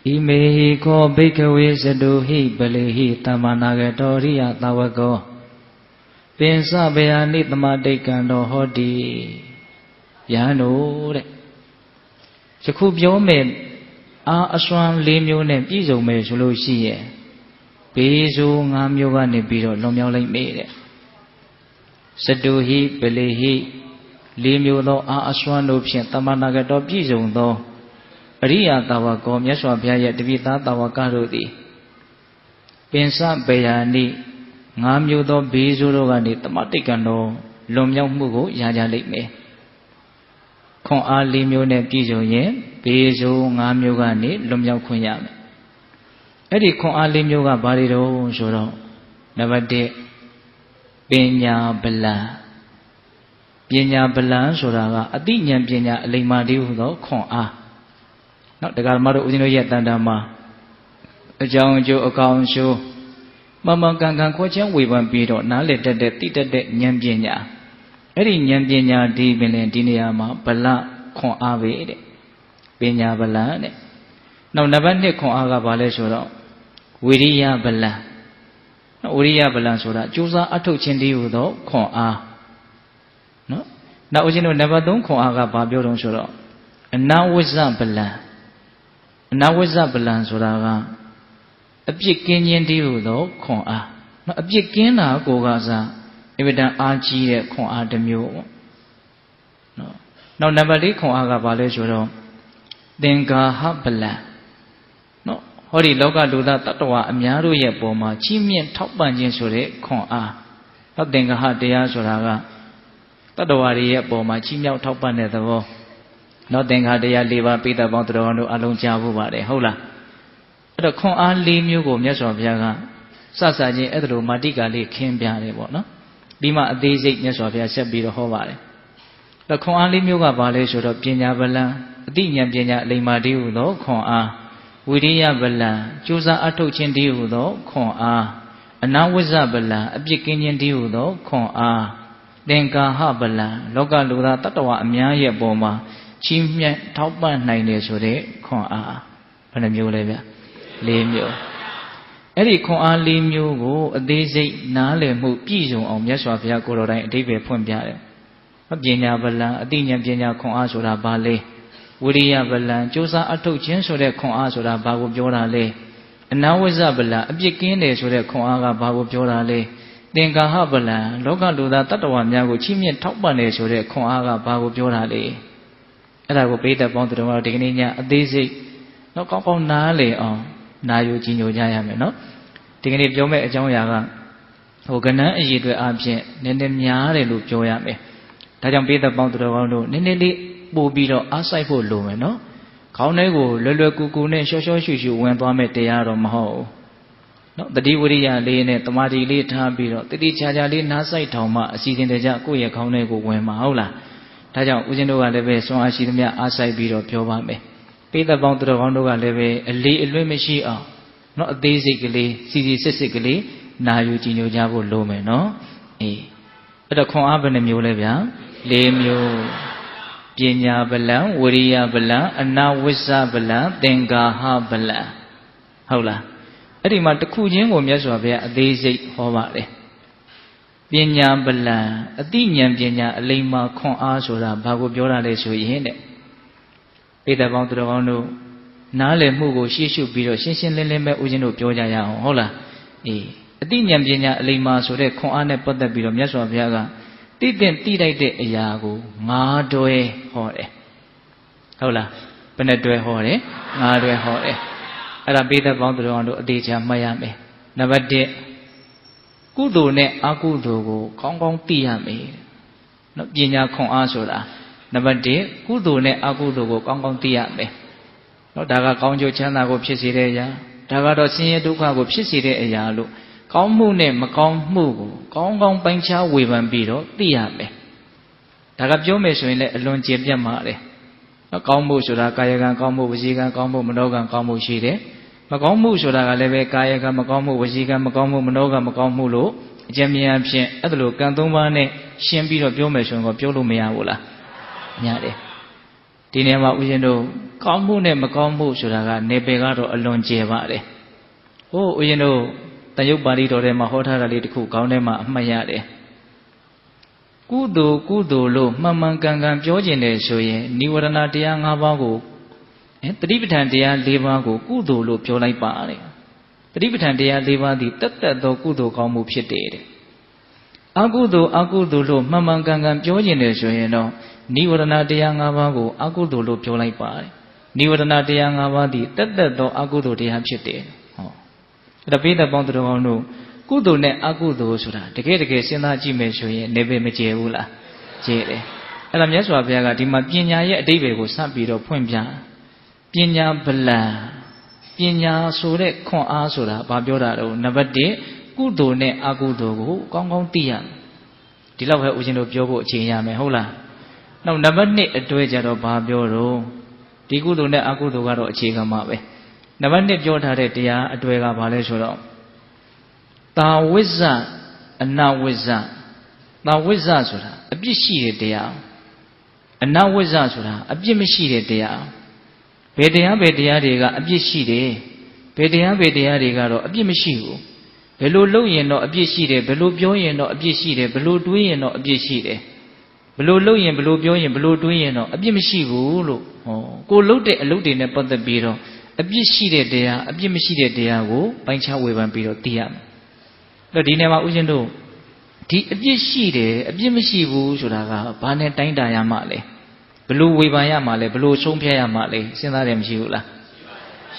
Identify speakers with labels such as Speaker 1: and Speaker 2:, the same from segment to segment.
Speaker 1: Imehi ko bhikkhave saduhi balehi tamanagatoriya tawako Pensa bayani tamadikando hodi Yano de Chakub yome A aswan limyo ne piso me solo siye Piso ngam yoga ne biro lomyo like me Saduhi balehi Limyo do a aswan option tamanagato piso do Ariya tawako myaswa bhyaya devita tawakaro di Pensa bayani ngam yodo biso do gani tamatikando lomyo mugo yaja like me Kon a limyo ne piso ye Biso ngam yoga ni lomyo kunyame Edi kon a limyo ga barido soro Nabade Pinya bala Pinya bala soraga Adi nyan pinya alima diudo kon a Nak dekat maru uzino yet tandama Ajang jo akang sho Mama kangkang kochang wiban bido Nale dede titade nyan pinya Edi nyan pinya di bilen diniyama Bala kon a vede Pinya bala ne Now nabanne kon a ga bale soro Wiriya bala Wiriya bala sora Jusa atuk chindi udo kon a No Na uzino nabadong kon a ga babyo dong soro Nawazza bala Nawazza bala sora ga Apik kinyin di udo kon a No apik kinna ko ga sa Ibidan aji de kon a demyo No Now nabadi kon a ga bale soro Denga habala No Hori loka luda tatwa amyaru ye poma Chimien taupan jin sore kon a No denga ha deya sora ga Tatwa ye poma chimyao taupan ne tabo No denga deya liba pita bang tadawano along jabu bade Hola Ado kon a li myo ko myaswa bhyaga Sasa jin edro madika li kin bhyade bo no Dima adesik myaswa bhya set biro ho bade Da kon a li myo ga bale soro pinya bala Adi nyan pinya lima di udo kon a Wiriya bala Jusa atuk chindi udo kon a Anawazza bala Apik kinyin di udo kon a Denga ha bala Loka luda tatwa amya ye poma Chimyen taupan naine sore kon a Bana myo le bya Le myo Edi kon a le myo ko Adesik nale mu pisong ang myaswa bhya ko rodain adibe phun pyade Pinya bala Adi nyan pinya kon a sora bale Wiriya bala Jusa atuk chin sore kon a sora bago pyoda le Anawazza bala Apik kin de sore kon a ga bago pyoda le Denga ha bala Loka luda tatwa mya ko chimyen taupan ne sore kon a ga bago pyoda le Eda ko pita pang tadawano dikini nya adesik No kong kong na le ang Nayo jinyo jayame no Dikini pyo me ajang yaga Ho ganan ayi dwe apyen Nene myaare lu pyo yame Dajang pita pang tadawano Nene li po biro asay po lume no Kaun ne ko lulwe kuku ne Sho sho shu shu wen twa me teyaro maho No Tadi wiriya li ne Tamadi li tha biro Tadi cha cha li nasay thong ma Asisin deja ko ye kaun ne ko wen ma ho laဒါကြောင့်ဦးဇင်းတို့ကလည်းပဲဆွမ်းအားရှိသမျှအားဆိုင်ပြီးတော့ပြောပါမယ်ပိဿပေါင်းသူတော်ကောင်းတို့ကလည်းပဲအလေးအလွတ်မရှိအောင်เนาะအသေးစိတ်ကလေးစီစီစစ်စစ်ကလေးနာယူကြည်ညိုကြဖို့လိုမယ်เนาะအေးအဲ့တော့ခွန်အားဘယ်နှမျိုးလဲဗျာ၄မျိုးပညာဗလံဝိရိယဗလံအနာဝိဇ္ဇဗလံသင်္ကာဟဗလံဟုတ်လားအဲ့ဒီမှာတစ်ခုချင်းကိုမြတ်စွာဘုရားအသေးစိတ်ဟောပါတယ်ပညာဗလံအတိဉာဏ်ပညာအလိမ္မာခွန်အားဆိုတာဘာကိုပြောတာလဲဆိုရင်တဲ့ပိဿပေါင်းသူတော်ကောင်းတို့နားလည်မှုကိုရှေ့ရှုပြီးတော့ရှင်းရှင်းလင်းလင်းပဲဦးဇင်းတို့ပြောကြရအောင်ဟုတ်လားအေးအတိဉာဏ်ပညာအလိမ္မာဆိုတဲ့ခွန်အားနဲ့ပတ်သက်ပြီးတော့မြတ်စွာဘုရားကတိတဲ့တိလိုက်တဲ့အရာကို၅တွဲဟောတယ်ဟုတ်လားဘယ်နဲ့တွဲဟောတယ်၅တွဲဟောတယ်အဲ့ဒါပိဿပေါင်းသူတော်ကောင်းတို့အသေးချာမှတ်ရမယ်နံပါတ်1ကုသိုလ်နဲ့အကုသိုလ်ကိုကောင်းကောင်းသိရမယ်နော်ပညာခွန်အားဆိုတာနံပါတ်1ကုသိုလ်နဲ့အကုသိုလ်ကိုကောင်းကောင်းသိရမယ်နော်ဒါကကောင်းကျိုးချမ်းသာကိုဖြစ်စေတဲ့အရာဒါကတော့ဆင်းရဲဒုက္ခကိုဖြစ်စေတဲ့အရာလို့ကောင်းမှုနဲ့မကောင်းမှုကိုကောင်းကောင်းပိုင်းခြားဝေဖန်ပြီးတော့သိရမယ်ဒါကပြောမယ်ဆိုရင်လည်းအလွန်ကျေပြတ်မှာလေနော်ကောင်းမှုဆိုတာကာယကံကောင်းမှုဝစီကံကောင်းမှုမနောကံကောင်းမှုရှိတယ်မကောင်းမှုဆိုတာကလည်းပဲကာယကံမကောင်းမှုဝစီကံမကောင်းမှုမနောကံမကောင်းမှုလို့အကျဉ်းများဖြင့်အဲ့ဒါလိုကံ၃ပါးနဲ့ရှင်းပြီးတော့ပြောမယ်ဆိုရင်တော့ပြောလို့မရဘူးလားညာတယ် ဒီနေရာမှာဦးဇင်းတို့ကောင်းမှုနဲ့မကောင်းမှုဆိုတာကနေပယ်ကတော့အလွန်ကျယ်ပါတယ်ဟိုဦးဇင်းတို့တန်ရုပ်ပါဠိတော်ထဲမှာဟောထားတာလေးတစ်ခုခေါင်းထဲမှာအမှတ်ရတယ်ကုသိုလ်လို့မှန်မှန်ကန်ကန်ပြောကျင်တယ်ဆိုရင်និဝရဏတရား၅ပါးကိုတတိပဋ္ဌာန်တရား၄ပါးကိုကုသိုလ်လို့ပြောလိုက်ပါတဲ့တတိပဋ္ဌာန်တရား၄ပါးသည်တက်တက်သောကုသိုလ်ကောင်းမှုဖြစ်တယ်တဲ့အကုသိုလ်လို့မှန်မှန်ကန်ကန်ပြောကျင်တယ်ဆိုရင်တော့និဝရဏတရား၅ပါးကိုအကုသိုလ်လို့ပြောလိုက်ပါတယ်និဝရဏတရား၅ပါးသည်တက်တက်သောအကုသိုလ်တရားဖြစ်တယ်ဟောအဲ့ဒါပိဋကပေါင်းသူတော်ကောင်းတို့ကုသိုလ်နဲ့အကုသိုလ်ဆိုတာတကယ်စဉ်းစားကြည့်မယ်ဆိုရင်နေပေမကျယ်ဘူးလားကျယ်တယ်အဲ့ဒါမြတ်စွာဘုရားကဒီမှာပညာရဲ့အဓိပ္ပာယ်ကိုစပြီးတော့ဖွင့်ပြပညာဗလံပညာဆိုတဲ့ခွန်အားဆိုတာဘာပြောတာတော့နံပါတ်1ကုသိုလ်နဲ့အကုသိုလ်ကိုကောင်းကောင်းသိရဒီလောက်ပဲဦးဇင်းတို့ပြောဖို့အချိန်ရမယ်ဟုတ်လားနောက်နံပါတ်2အတွဲကြတော့ဘာပြောတော့ဒီကုသိုလ်နဲ့အကုသိုလ်ကတော့အခြေခံပါပဲနံပါတ်2ပြောထားတဲ့တရားအတွဲကဘာလဲဆိုတော့တာဝိဇ္ဇအနဝိဇ္ဇတာဝိဇ္ဇဆိုတာအပြစ်ရှိတဲ့တရားအနဝိဇ္ဇဆိုတာအပြစ်မရှိတဲ့တရားဘယ်တရားတွေကအပြစ်ရှိတယ်ဘယ်တရားတွေကတော့အပြစ်မရှိဘူးဘယ်လိုလုပ်ရင်တော့အပြစ်ရှိတယ်ဘယ်လိုပြောရင်တော့အပြစ်ရှိတယ်ဘယ်လိုတွေးရင်တော့အပြစ်ရှိတယ်ဘယ်လိုလုပ်ရင်ဘယ်လိုပြောရင်ဘယ်လိုတွေးရင်တော့အပြစ်မရှိဘူးလို့ဟောကိုလုပ်တဲ့အလုပ်တွေနဲ့ပတ်သက်ပြီးတော့အပြစ်ရှိတဲ့တရားအပြစ်မရှိတဲ့တရားကိုပိုင်းခြားဝေဖန်ပြီးတော့သိရမယ်အဲ့ဒီနေရာမှာဦးဇင်းတို့ဒီအပြစ်ရှိတယ်အပြစ်မရှိဘူးဆိုတာကဘာနဲ့တိုင်းတာရမှာလဲဘလို့ဝေဖန်ရမှာလဲဘလို့ဆုံးဖြတ်ရမှာလဲစဉ်းစားတယ်မရှိဘူးလား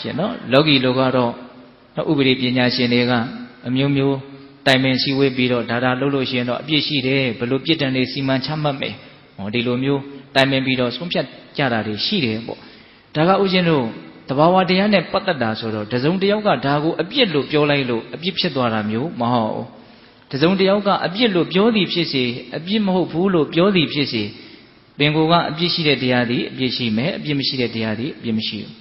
Speaker 1: ရှင်နော်လောကီလောကတော့ဥပဒေပညာရှင်တွေကအမျိုးမျိုးတိုင်ပင်စည်းဝေးပြီးတော့ဒါလုပ်လို့ရှိရင်တော့အပြစ်ရှိတယ်ဘလို့ပြစ်ဒဏ်တွေစီမံချမှတ်မယ်ဟောဒီလိုမျိုးတိုင်ပင်ပြီးတော့ဆုံးဖြတ်ကြတာတွေရှိတယ်ပေါ့ဒါကဥရှင်တို့တဘာဝတရားနဲ့ပတ်သက်တာဆိုတော့တစုံတစ်ယောက်ကဒါကိုအပြစ်လို့ပြောလိုက်လို့အပြစ်ဖြစ်သွားတာမျိုးမဟုတ်ဘူးတစုံတစ်ယောက်ကအပြစ်လို့ပြောသည်ဖြစ်စေအပြစ်မဟုတ်ဘူးလို့ပြောသည်ဖြစ်စေပင်ကိုယ်ကအပြစ်ရှိတဲ့တရားသည်အပြစ်ရှိမယ်အပြစ်မရှိတဲ့တရားသည်အပြစ်မရှိဘူး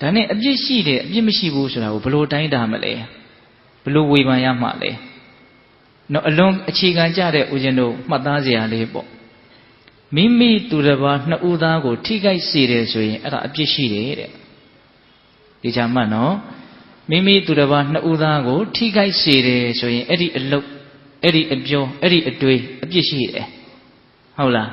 Speaker 1: ဒါနဲ့အပြစ်ရှိတယ်အပြစ်မရှိဘူးဆိုတာကိုဘယ်လိုတိုင်းတာမလဲဘယ်လိုဝေဖန်ရမှာလဲနော်အလွန်အခြေခံကြတဲ့ဦးဇင်းတို့မှတ်သားစရာလေးပေါ့မိမိသူတစ်ပါးနှစ်ဦးသားကိုထိခိုက်စေတယ်ဆိုရင်အဲ့ဒါအပြစ်ရှိတယ်တဲ့ဒီချာမှတ်နော်မိမိသူတစ်ပါးနှစ်ဦးသားကိုထိခိုက်စေတယ်ဆိုရင်အဲ့ဒီအလုပ်အဲ့ဒီအပြောအဲ့ဒီအတွေးအပြစ်ရှိတယ်ဟုတ်လား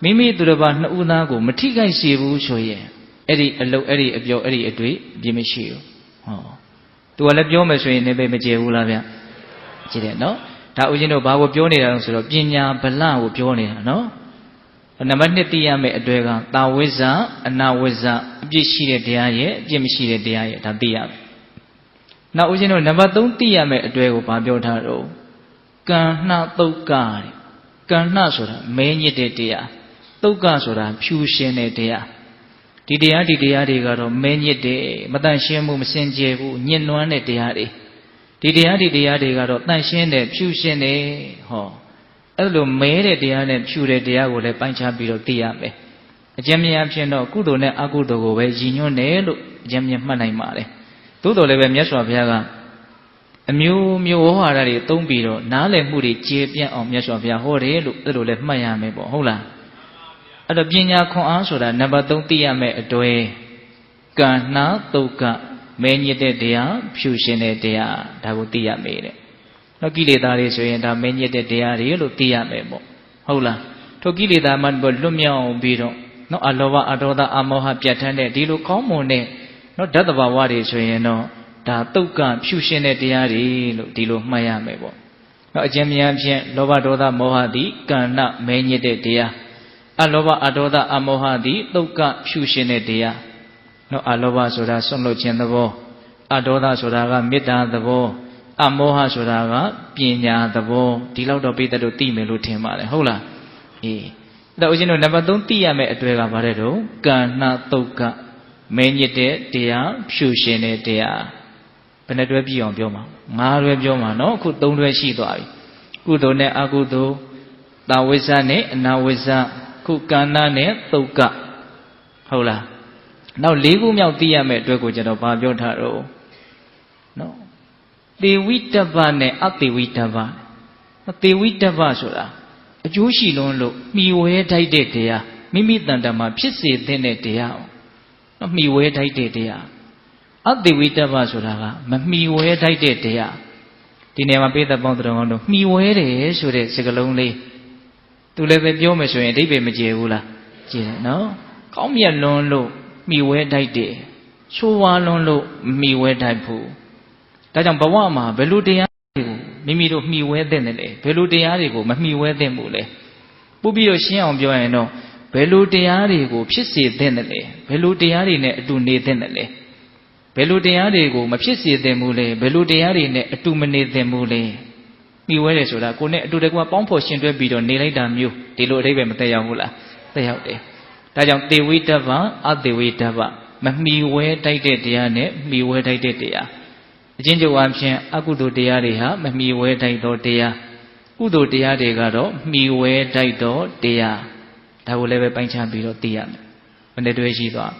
Speaker 1: မိမိသူတစ်ပါးနှစ်ဦးသားကိုမထိခိုက်စေဘူးဆိုရင်အဲ့ဒီအလုပ်အဲ့ဒီအပြောအဲ့ဒီအတွေးအပြစ်မရှိဘူးဟောသူကလည်းပြောမယ်ဆိုရင်လည်းမကျေဘူးလားဗျကြည့်တယ်နော်ဒါဦးဇင်းတို့ဘာကိုပြောနေတာလဲဆိုတော့ပညာဗလကိုပြောနေတာနော်နံပါတ်1သိရမယ့်အတွဲကတာဝိဇ္ဇအနာဝိဇ္ဇအပြစ်ရှိတဲ့တရားရဲ့အပြစ်မရှိတဲ့တရားရဲ့ဒါသိရမယ်နောက်ဦးဇင်းတို့နံပါတ်3သိရမယ့်အတွဲကိုဘာပြောထားတော့ကံနှသုတ်ကတဲ့ကံနှဆိုတာမဲညစ်တဲ့တရားသုတ်ကဆိုတာဖြူရှင်တဲ့တရားဒီတရားတွေကတော့မဲညစ်တယ်မတန့်ရှင်းမှုမစင်ကြယ်ဘူးညှဉ်းနှွမ်းတဲ့တရားတွေဒီတရားတွေကတော့တန့်ရှင်းတယ်ဖြူရှင်တယ်ဟောအဲ့လိုမဲတဲ့တရားနဲ့ဖြူတဲ့တရားကိုလည်းပိုင်းခြားပြီးတော့သိရမယ်အကျဉ်းမြတ်ဖြစ်တော့ကုသိုလ်နဲ့အကုသိုလ်ကိုပဲရည်ညွှန်းတယ်လို့အကျဉ်းမြတ်မှတ်နိုင်ပါတယ်သို့တော်လည်းပဲမြတ်စွာဘုရားကအမျိုးမျိုးဝဟရတွေသုံးပြီးတော့နားလည်မှုတွေကျေပြန့်အောင်မြတ်စွာဘုရားဟောတယ်လို့အဲ့လိုလည်းမှတ်ရမယ်ပေါ့ဟုတ်လားအဲ့တော့ပညာခွန်အားဆိုတာနံပါတ်3သိရမယ်အတွဲကံနှသုတ်ကမဲညစ်တဲ့တရားဖြူရှင်တဲ့တရားဒါကိုသိရမယ်တဲ့နောက်ကိလေသာတွေဆိုရင်ဒါမဲညစ်တဲ့တရားတွေလို့သိရမယ်ပေါ့ဟုတ်လားထိုကိလေသာမှလွတ်မြောက်ပြီးတော့နော်အလောဘအဒေါသအမောဟပြတ်ထန်းတဲ့ဒီလိုကောင်းမွန်တဲ့နော်ဓာတ်တဘာဝတွေဆိုရင်တော့ဒါတုတ်ကဖြူရှင်တဲ့တရားတွေလို့ဒီလိုမှတ်ရမယ်ပေါ့နော်အကျဉ်းများဖြင့်လောဘဒေါသမောဟသည်ကံဏမဲညစ်တဲ့တရားအလောဘအဒေါသအမောဟသည်တုတ်ကဖြူရှင်တဲ့တရားနော်အလောဘဆိုတာဆွန့်လွတ်ခြင်းသဘောအဒေါသဆိုတာကမေတ္တာသဘောအမောဟဆိုတာကပညာသဘောဒီလောက်တော့ပိဋကတို့သိမယ်လို့ထင်ပါတယ်ဟုတ်လားအေးအဲ့တော့ဦးဇင်းတို့နံပါတ်3သိရမယ့်အတွဲကဘာလဲတော့ကံဏသုတ်ကမဲညစ်တဲ့တရားဖြူရှင်တဲ့တရားဘယ်နှတွဲပြည့်အောင်ပြောမှာ5တွဲပြောမှာနော်အခု3တွဲရှိသွားပြီကုသိုလ်နဲ့အကုသိုလ်တာဝိဇ္ဇနဲ့အနာဝိဇ္ဇခုကံဏနဲ့သုတ်ကဟုတ်လားနောက်4ခုမြောက်သိရမယ့်အတွက်ကိုကျွန်တော်ဘာပြောထားတော့နော်သေဝိတ္တပနဲ့အသေဝိတ္တပသေဝိတ္တပဆိုတာအကျိုးရှိလွန်းလို့မှီဝဲထိုက်တဲ့တရား မိမိတန်တမှာဖြစ်စေတဲ့တရားနော်မှီဝဲထိုက်တဲ့တရားအသေဝိတ္တပဆိုတာကမမှီဝဲထိုက်တဲ့တရားဒီနေရာမှာပိဿပေါင်းတော်တို့မှီဝဲတယ်ဆိုတဲ့စကားလုံးလေးသူလည်းပဲပြောမယ်ဆိုရင်အဓိပ္ပာယ်မကျေဘူးလားကျေတယ်နော်ကောင်းမြတ်လွန်းလို့မှီဝဲထိုက်တယ်ချိုးဝါလွန်းလို့မှီဝဲထိုက်ဘူးဒါကြောင့်ဘဝမှာဘယ်လိုတရားတွေကိုမိမိတို့မှီဝဲတဲ့တယ်လဲဘယ်လိုတရားတွေကိုမမှီဝဲသင့်ဘူးလဲပို့ပြီးတော့ရှင်းအောင်ပြောရင်တော့ဘယ်လိုတရားတွေကိုဖြစ်စေသင့်တယ်လဲဘယ်လိုတရားတွေနဲ့အတူနေသင့်တယ်လဲဘယ်လိုတရားတွေကိုမဖြစ်စေသင့်ဘူးလဲဘယ်လိုတရားတွေနဲ့အတူမနေသင့်ဘူးလဲမှီဝဲတယ်ဆိုတာကိုယ်နဲ့အတူတကွပေါင်းဖော်ရှင်တွဲပြီးတော့နေလိုက်တာမျိုးဒီလိုအဓိပ္ပာယ်မသက်ရောက်ဘူးလားသက်ရောက်တယ်ဒါကြောင့်သေဝိတ္တပအသေဝိတ္တပမမှီဝဲတိုက်တဲ့တရားနဲ့မှီဝဲတိုက်တဲ့တရားအချင်းချုပ်အဖြစ်အကုသိုလ်တရားတွေဟာမမှီဝဲတိုက်သောတရားကုသိုလ်တရားတွေကတော့မှီဝဲတိုက်သောတရားဒါကိုလည်းပဲပိုင်းခြားပြီးတော့သိရမယ်ဘယ်နှတွဲရှိသွား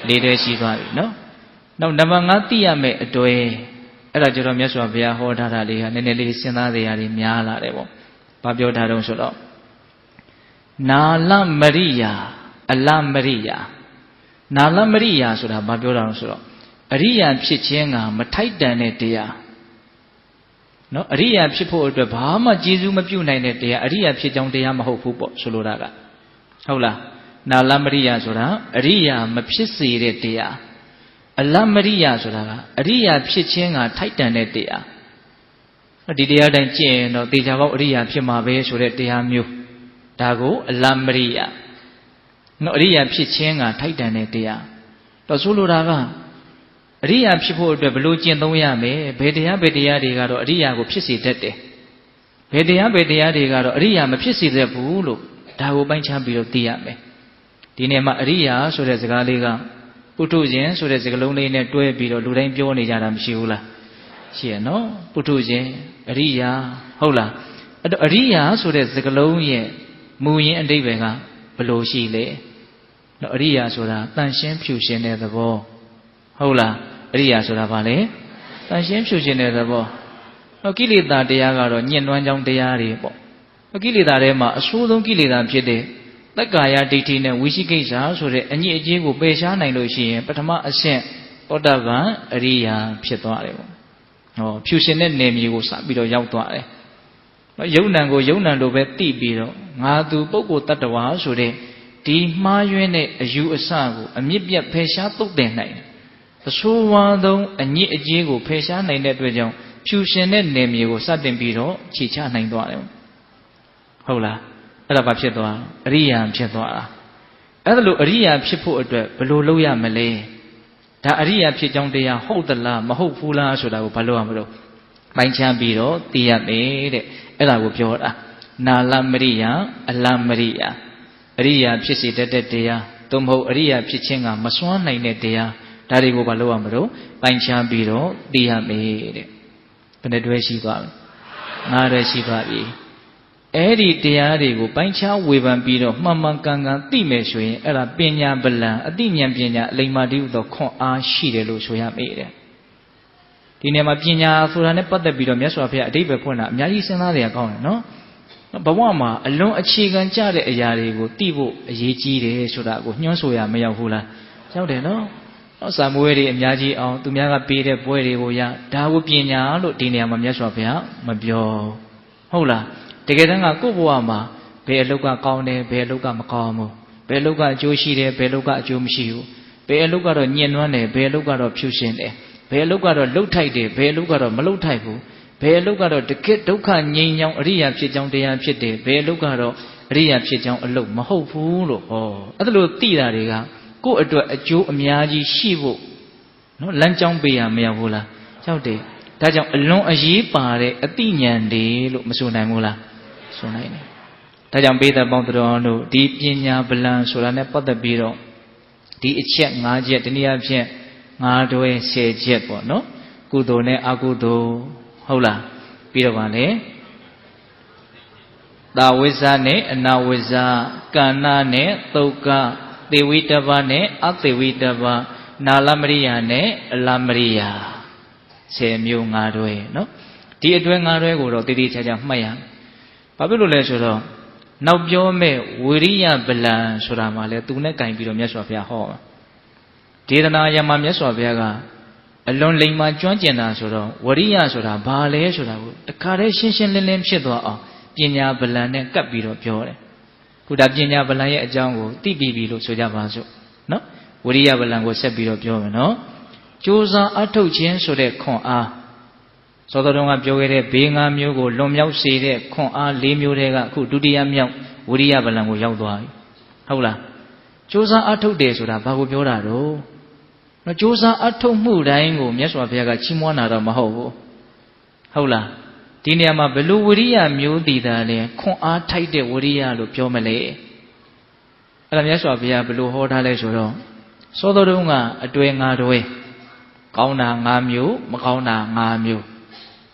Speaker 1: ၄တွဲရှိသွားပြီနော်နောက်နံပါတ်5သိရမယ်အတွေ့အဲ့ဒါကျတော့မြတ်စွာဘုရားဟောထားတာလေးဟာနည်းနည်းလေးစဉ်းစားတရားတွေများလာတယ်ပေါ့ဘာပြောထားတုံးဆိုတော့နာလမရိယာအလမရိယာနာလမရိယာဆိုတာဘာပြောတာလဲဆိုတော့အရိယာဖြစ်ခြင်းကမထိုက်တန်တဲ့တရားနော်အရိယာဖြစ်ဖို့အတွက်ဘာမှကျေးဇူးမပြုနိုင်တဲ့တရားအရိယာဖြစ်ကြောင်းတရားမဟုတ်ဘူးပေါ့ဆိုလိုတာကဟုတ်လားနာလမရိယာဆိုတာအရိယာမဖြစ်စေတဲ့တရားအလမရိယာဆိုတာကအရိယာဖြစ်ခြင်းကထိုက်တန်တဲ့တရားဒီတရားတိုင်းကျင့်ရင်တော့တေချာပေါက်အရိယာဖြစ်မှာပဲဆိုတဲ့တရားမျိုးဒါကိုအလမရိယာနော်အရိယာဖြစ်ခြင်းကထိုက်တန်တဲ့တရားတော့ဆိုလိုတာကအရိယာဖြစ်ဖို့အတွက်ဘယ်လိုကျင့်သုံးရမလဲဘယ်တရားတွေကတော့အရိယာကိုဖြစ်စေတတ်တယ်ဘယ်တရားတွေကတော့အရိယာမဖြစ်စေတတ်ဘူးလို့ဒါကိုပိုင်းခြားပြီးတော့သိရမယ်ဒီနေ့မှာအရိယာဆိုတဲ့စကားလေးကပုထုဇဉ်ဆိုတဲ့စကားလုံးလေးနဲ့တွဲပြီးတော့လူတိုင်းပြောနေကြတာမရှိဘူးလားရှိရနော်ပုထုဇဉ်အရိယာဟုတ်လားအဲ့တော့အရိယာဆိုတဲ့စကားလုံးရဲ့မူရင်းအဓိပ္ပာယ်ကဘယ်လိုရှိလဲနော်အရိယာဆိုတာတန်ရှင်းဖြူရှင်တဲ့သဘောဟုတ်လားအရိယာဆိုတာဘာလဲတန်ရှင်းဖြူရှင်တဲ့သဘောနော်ကိလေသာတရားကတော့ညှဉ်းနှွမ်းကြောင်းတရားတွေပေါ့ကိလေသာထဲမှာအဆိုးဆုံးကိလေသာဖြစ်တဲ့တက္ကာယဒိဋ္ဌိနဲ့ဝိသိကိစ္စဆိုတဲ့အညစ်အကြေးကိုပယ်ရှားနိုင်လို့ရှိရင်ပထမအဆင့်သောတပန်အရိယာဖြစ်သွားတယ်ပေါ့ဟောဖြူရှင်တဲ့နယ်မြေကိုစပြီးတော့ရောက်သွားတယ်ယုံ nant ကိုယုံ nant လို့ပဲသိပြီးတော့ငါသူပုဂ္ဂိုလ်တ attva ဆိုတဲ့ဒီမှားယွင်းတဲ့အယူအဆကိုအမြင့်ပြတ်ဖယ်ရှားသုတ်တင်နိုင်တယ်အဆိုးဝါးဆုံးအညစ်အကြေးကိုဖယ်ရှားနိုင်တဲ့အတွက်ကြောင့်ဖြူရှင်တဲ့နယ်မြေကိုစတင်ပြီးတော့ခြေချနိုင်သွားတယ်ဟုတ်လားအဲ့ဒါဘာဖြစ်သွားအရိယာဖြစ်သွားတာအဲ့ဒါလို့အရိယာဖြစ်ဖို့အတွက်ဘယ်လိုလုပ်ရမလဲဒါအရိယာဖြစ်ကြောင်းတရားဟုတ်သလားမဟုတ်ဘူးလားဆိုတာကိုဘာလို့ရမလို့ပိုင်းခြားပြီးတော့သိရမယ်တဲ့အဲ့ဒါကိုပြောတာနာလမရိယာအလမရိယာအရိယာဖြစ်စေတတ်တဲ့တရားသို့မဟုတ်အရိယာဖြစ်ခြင်းကမစွမ်းနိုင်တဲ့တရားဒါတွေကိုဘာလို့ရမလို့ပိုင်းခြားပြီးတော့သိရမယ်တဲ့ဘယ်နှတွဲရှိသွားလဲ၅တွဲရှိသွားပြီအဲ့ဒီတရားတွေကိုပိုင်းခြားဝေဖန်ပြီးတော့မှန်မှန်ကန်ကန်သိမယ်ဆိုရင်အဲ့ဒါပညာဗလံအသိဉာဏ်ပညာအလိမ္မာတိဟုသောခွန်အားရှိတယ်လို့ဆိုရမယ်တဲ့ဒီနေရာမှာပညာဆိုတာနဲ့ပတ်သက်ပြီးတော့မြတ်စွာဘုရားအဓိပ္ပာယ်ဖွင့်တာအများကြီးစဉ်းစားရကောင်းတယ်နော်ဘဝမှာအလွန်အခြေခံကြတဲ့အရာတွေကိုသိဖို့အရေးကြီးတယ်ဆိုတာကိုညွှန်းဆိုရမရောက်ဘူးလားရောက်တယ်နော်စာမွေးတွေအများကြီးအောင်သူများကပေးတဲ့ပွဲတွေကိုရဒါကိုပညာလို့ဒီနေရာမှာမြတ်စွာဘုရားမပြောဟုတ်လားတကယ်တမ်းကကိုယ့်ဘဝမှာဘယ်အလုပ်ကကောင်းတယ်ဘယ်အလုပ်ကမကောင်းဘူးဘယ်အလုပ်ကအကျိုးရှိတယ်ဘယ်အလုပ်ကအကျိုးမရှိဘူးဘယ်အလုပ်ကတော့ညှဉ်းနှွမ်းတယ်ဘယ်အလုပ်ကတော့ဖြူရှင်တယ်ဘယ်အလုပ်ကတော့လှုပ်ထိုက်တယ်ဘယ်အလုပ်ကတော့မလှုပ်ထိုက်ဘူးဘယ်အလုပ်ကတော့တကယ့်ဒုက္ခငြိမ်းချောင်းအရိယာဖြစ်ကြောင်းတရားဖြစ်တယ်ဘယ်အလုပ်ကတော့အရိယာဖြစ်ကြောင်းအလုပ်မဟုတ်ဘူးလို့ဟောအဲ့ဒါလို့သိတာတွေကကိုယ့်အတွက်အကျိုးအများကြီးရှိဖို့နော်လမ်းကြောင်းပေးရမရဘူးလားရောက်တယ်ဒါကြောင့်အလွန်အရေးပါတဲ့အသိဉာဏ်တွေလို့မဆိုနိုင်ဘူးလားဆိုနိုင်တယ်ဒါကြောင့်ပိဿပေါင်းတော်တို့ဒီပညာဗလံဆိုတာနဲ့ပတ်သက်ပြီးတော့ဒီအချက်၅ချက်တနည်းအားဖြင့်၅တွဲ10ချက်ပေါ့နော်ကုသိုလ်နဲ့အကုသိုလ်ဟုတ်လားပြီးတော့ဗာလေသာဝိဇ္ဇနဲ့အနာဝိဇ္ဇကဏ္ဍနဲ့သုတ်ကသေဝိတ္တပနဲ့အသေဝိတ္တပနာလမရိယာနဲ့အလမရိယာ10မျိုး၅တွဲနော်ဒီအတွဲ၅တွဲကိုတော့တည်တည်ချာချာမှတ်ရဘာဖြစ်လို့လဲဆိုတော့ နောက်ပြောမဲ့ဝိရိယဗလံဆိုတာမှလည်းသူနဲ့ကင်ပြီးတော့မြတ်စွာဘုရားဟောဒေသနာယမှာမြတ်စွာဘုရားကအလွန်လိမ္မာကျွမ်းကျင်တာဆိုတော့ဝရိယဆိုတာဘာလဲဆိုတာကိုတခါတည်းရှင်းရှင်းလင်းလင်းဖြစ်သွားအောင်ပညာဗလံနဲ့ကပ်ပြီးတော့ပြောတယ်ခုဒါပညာဗလံရဲ့အကြောင်းကိုသိပြီးပြီလို့ဆိုကြပါစို့နော်ဝရိယဗလံကိုဆက်ပြီးတော့ပြောမယ်နော်ကြိုးစားအထုတ်ခြင်းဆိုတဲ့ခွန်အားသောတော်တော်ကပြောခဲ့တဲ့ဘေး၅မျိုးကိုလွန်မြောက်စေတဲ့ခွန်အား၄မျိုးတည်းကအခုဒုတိယမြောက်ဝိရိယဗလံကိုရောက်သွားပြီဟုတ်လားကြိုးစားအထုတ်တယ်ဆိုတာဘာကိုပြောတာတော့ကြိုးစားအထုတ်မှုတိုင်းကိုမြတ်စွာဘုရားကချီးမွမ်းတာတော့မဟုတ်ဘူးဟုတ်လားဒီနေရာမှာဘယ်လိုဝိရိယမျိုးတည်တာလဲခွန်အားထိုက်တဲ့ဝိရိယလို့ပြောမလဲအဲ့ဒါမြတ်စွာဘုရားဘယ်လိုဟောထားလဲဆိုတော့သောတော်တော်ကအတွေ့၅တွဲကောင်းတာ၅မျိုးမကောင်းတာ၅မျိုး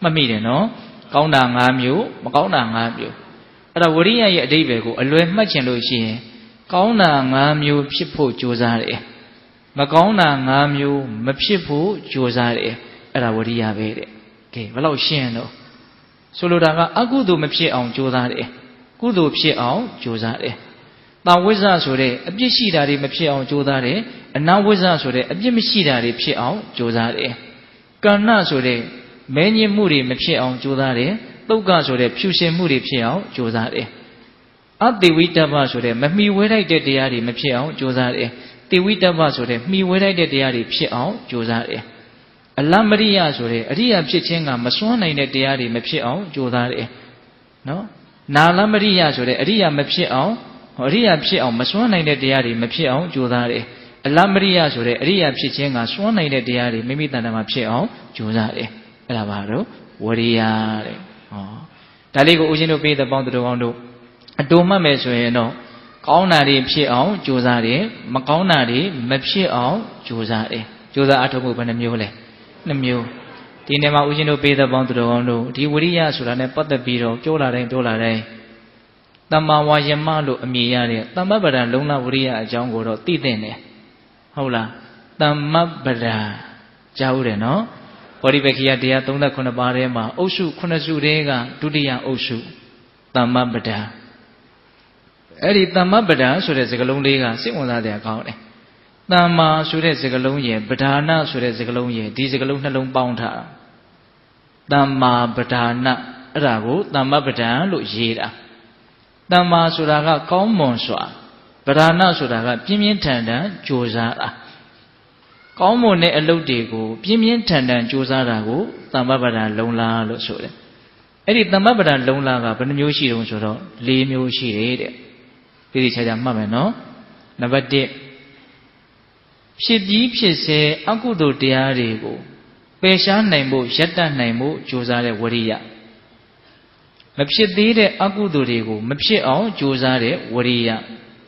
Speaker 1: မှတ်မိတယ်နော်ကောင်းတာ၅မျိုးမကောင်းတာ၅မျိုးအဲ့ဒါဝိရိယရဲ့အဓိပ္ပာယ်ကိုအလွယ်မှတ်ချင်လို့ရှိရင်ကောင်းတာ၅မျိုးဖြစ်ဖို့ကြိုးစားတယ်မကောင်းတာ၅မျိုးမဖြစ်ဖို့ကြိုးစားတယ်အဲ့ဒါဝိရိယပဲတဲ့ကဲဘယ်လောက်ရှင်းတော့ဆိုလိုတာကအကုသိုလ်မဖြစ်အောင်ကြိုးစားတယ်ကုသိုလ်ဖြစ်အောင်ကြိုးစားတယ်တာဝိဇ္ဇဆိုတဲ့အပြစ်ရှိတာတွေမဖြစ်အောင်ကြိုးစားတယ်အနာဝိဇ္ဇဆိုတဲ့အပြစ်မရှိတာတွေဖြစ်အောင်ကြိုးစားတယ်ကဏ္ဍဆိုတဲ့မဲညစ်မှုတွေမဖြစ်အောင်ကြိုးစားတယ်သုတ်ကဆိုတဲ့ဖြူရှင်မှုတွေဖြစ်အောင်ကြိုးစားတယ်အတိဝိတ္တပဆိုတဲ့မမှီဝဲလိုက်တဲ့တရားတွေမဖြစ်အောင်ကြိုးစားတယ်တိဝိတ္တပဆိုတဲ့မှီဝဲလိုက်တဲ့တရားတွေဖြစ်အောင်ကြိုးစားတယ်အလမရိယဆိုတဲ့အရိယာဖြစ်ခြင်းကမစွမ်းနိုင်တဲ့တရားတွေမဖြစ်အောင်ကြိုးစားတယ်နော်နာလမရိယဆိုတဲ့အရိယာမဖြစ်အောင်အရိယာဖြစ်အောင်မစွမ်းနိုင်တဲ့တရားတွေမဖြစ်အောင်ကြိုးစားတယ်အလမရိယဆိုတဲ့အရိယာဖြစ်ခြင်းကစွမ်းနိုင်တဲ့တရားတွေမိမိတဏ္ဍာမှာဖြစ်အောင်ကြိုးစားတယ်အဲ့ဒါပါတော့ဝရိယတဲ့ဟောဒါလေးကိုဦးဇင်းတို့ပေးတဲ့ပေါင်းသူတော်ကောင်းတို့အတူမှတ်မယ်ဆိုရင်တော့ကောင်းတာတွေဖြစ်အောင်ကြိုးစားတယ်မကောင်းတာတွေမဖြစ်အောင်ကြိုးစားတယ်ကြိုးစားအထောက်မှုဘယ်နှမျိုးလဲ2မျိုးဒီနေ့မှာဦးဇင်းတို့ပေးတဲ့ပေါင်းသူတော်ကောင်းတို့ဒီဝရိယဆိုတာနဲ့ပတ်သက်ပြီးတော့ပြောလာတိုင်းတမ္မာဝါယမလို့အမည်ရတဲ့သမ္မပဒံလုံလဝရိယအကြောင်းကိုတော့သိသင့်တယ်ဟုတ်လားသမ္မပဒံကြားဦးတယ်နော်ဗောဓိပက္ခိယတရား39ပါးထဲမှာအုပ်စု9စုတည်းကဒုတိယအုပ်စုသမ္မပဒံအဲ့ဒီသမ္မပဒံဆိုတဲ့စကားလုံးလေးကစိတ်ဝင်စားစရာကောင်းတယ်သမ္မာဆိုတဲ့စကားလုံးရဲ့ပဓာနဆိုတဲ့စကားလုံးရဲ့ဒီစကားလုံးနှလုံးပေါင်းထားတာသမ္မာပဓာနအဲ့ဒါကိုသမ္မပဒံလို့ရေးတာတမ္မာဆိုတာကကောင်းမွန်စွာပဓာနဆိုတာကပြင်းပြင်းထန်ထန်ကြိုးစားတာကောင်းမွန်တဲ့အလုပ်တွေကိုပြင်းပြင်းထန်ထန်ကြိုးစားတာကိုသမ္မပဒံလုံလားလို့ဆိုတယ်အဲ့ဒီသမ္မပဒံလုံလားကဘယ်နှမျိုးရှိတုံးဆိုတော့4မျိုးရှိတယ်တဲ့ဒီခြားခြားမှတ်မယ်နော်နံပါတ်1ဖြစ်ပြီးဖြစ်စေအကုသိုလ်တရားတွေကိုပယ်ရှားနိုင်ဖို့ရပ်တန့်နိုင်ဖို့ကြိုးစားတဲ့ဝရိယမဖြစ်သေးတဲ့အကုသိုလ်တွေကိုမဖြစ်အောင်ကြိုးစားတဲ့ဝရိယ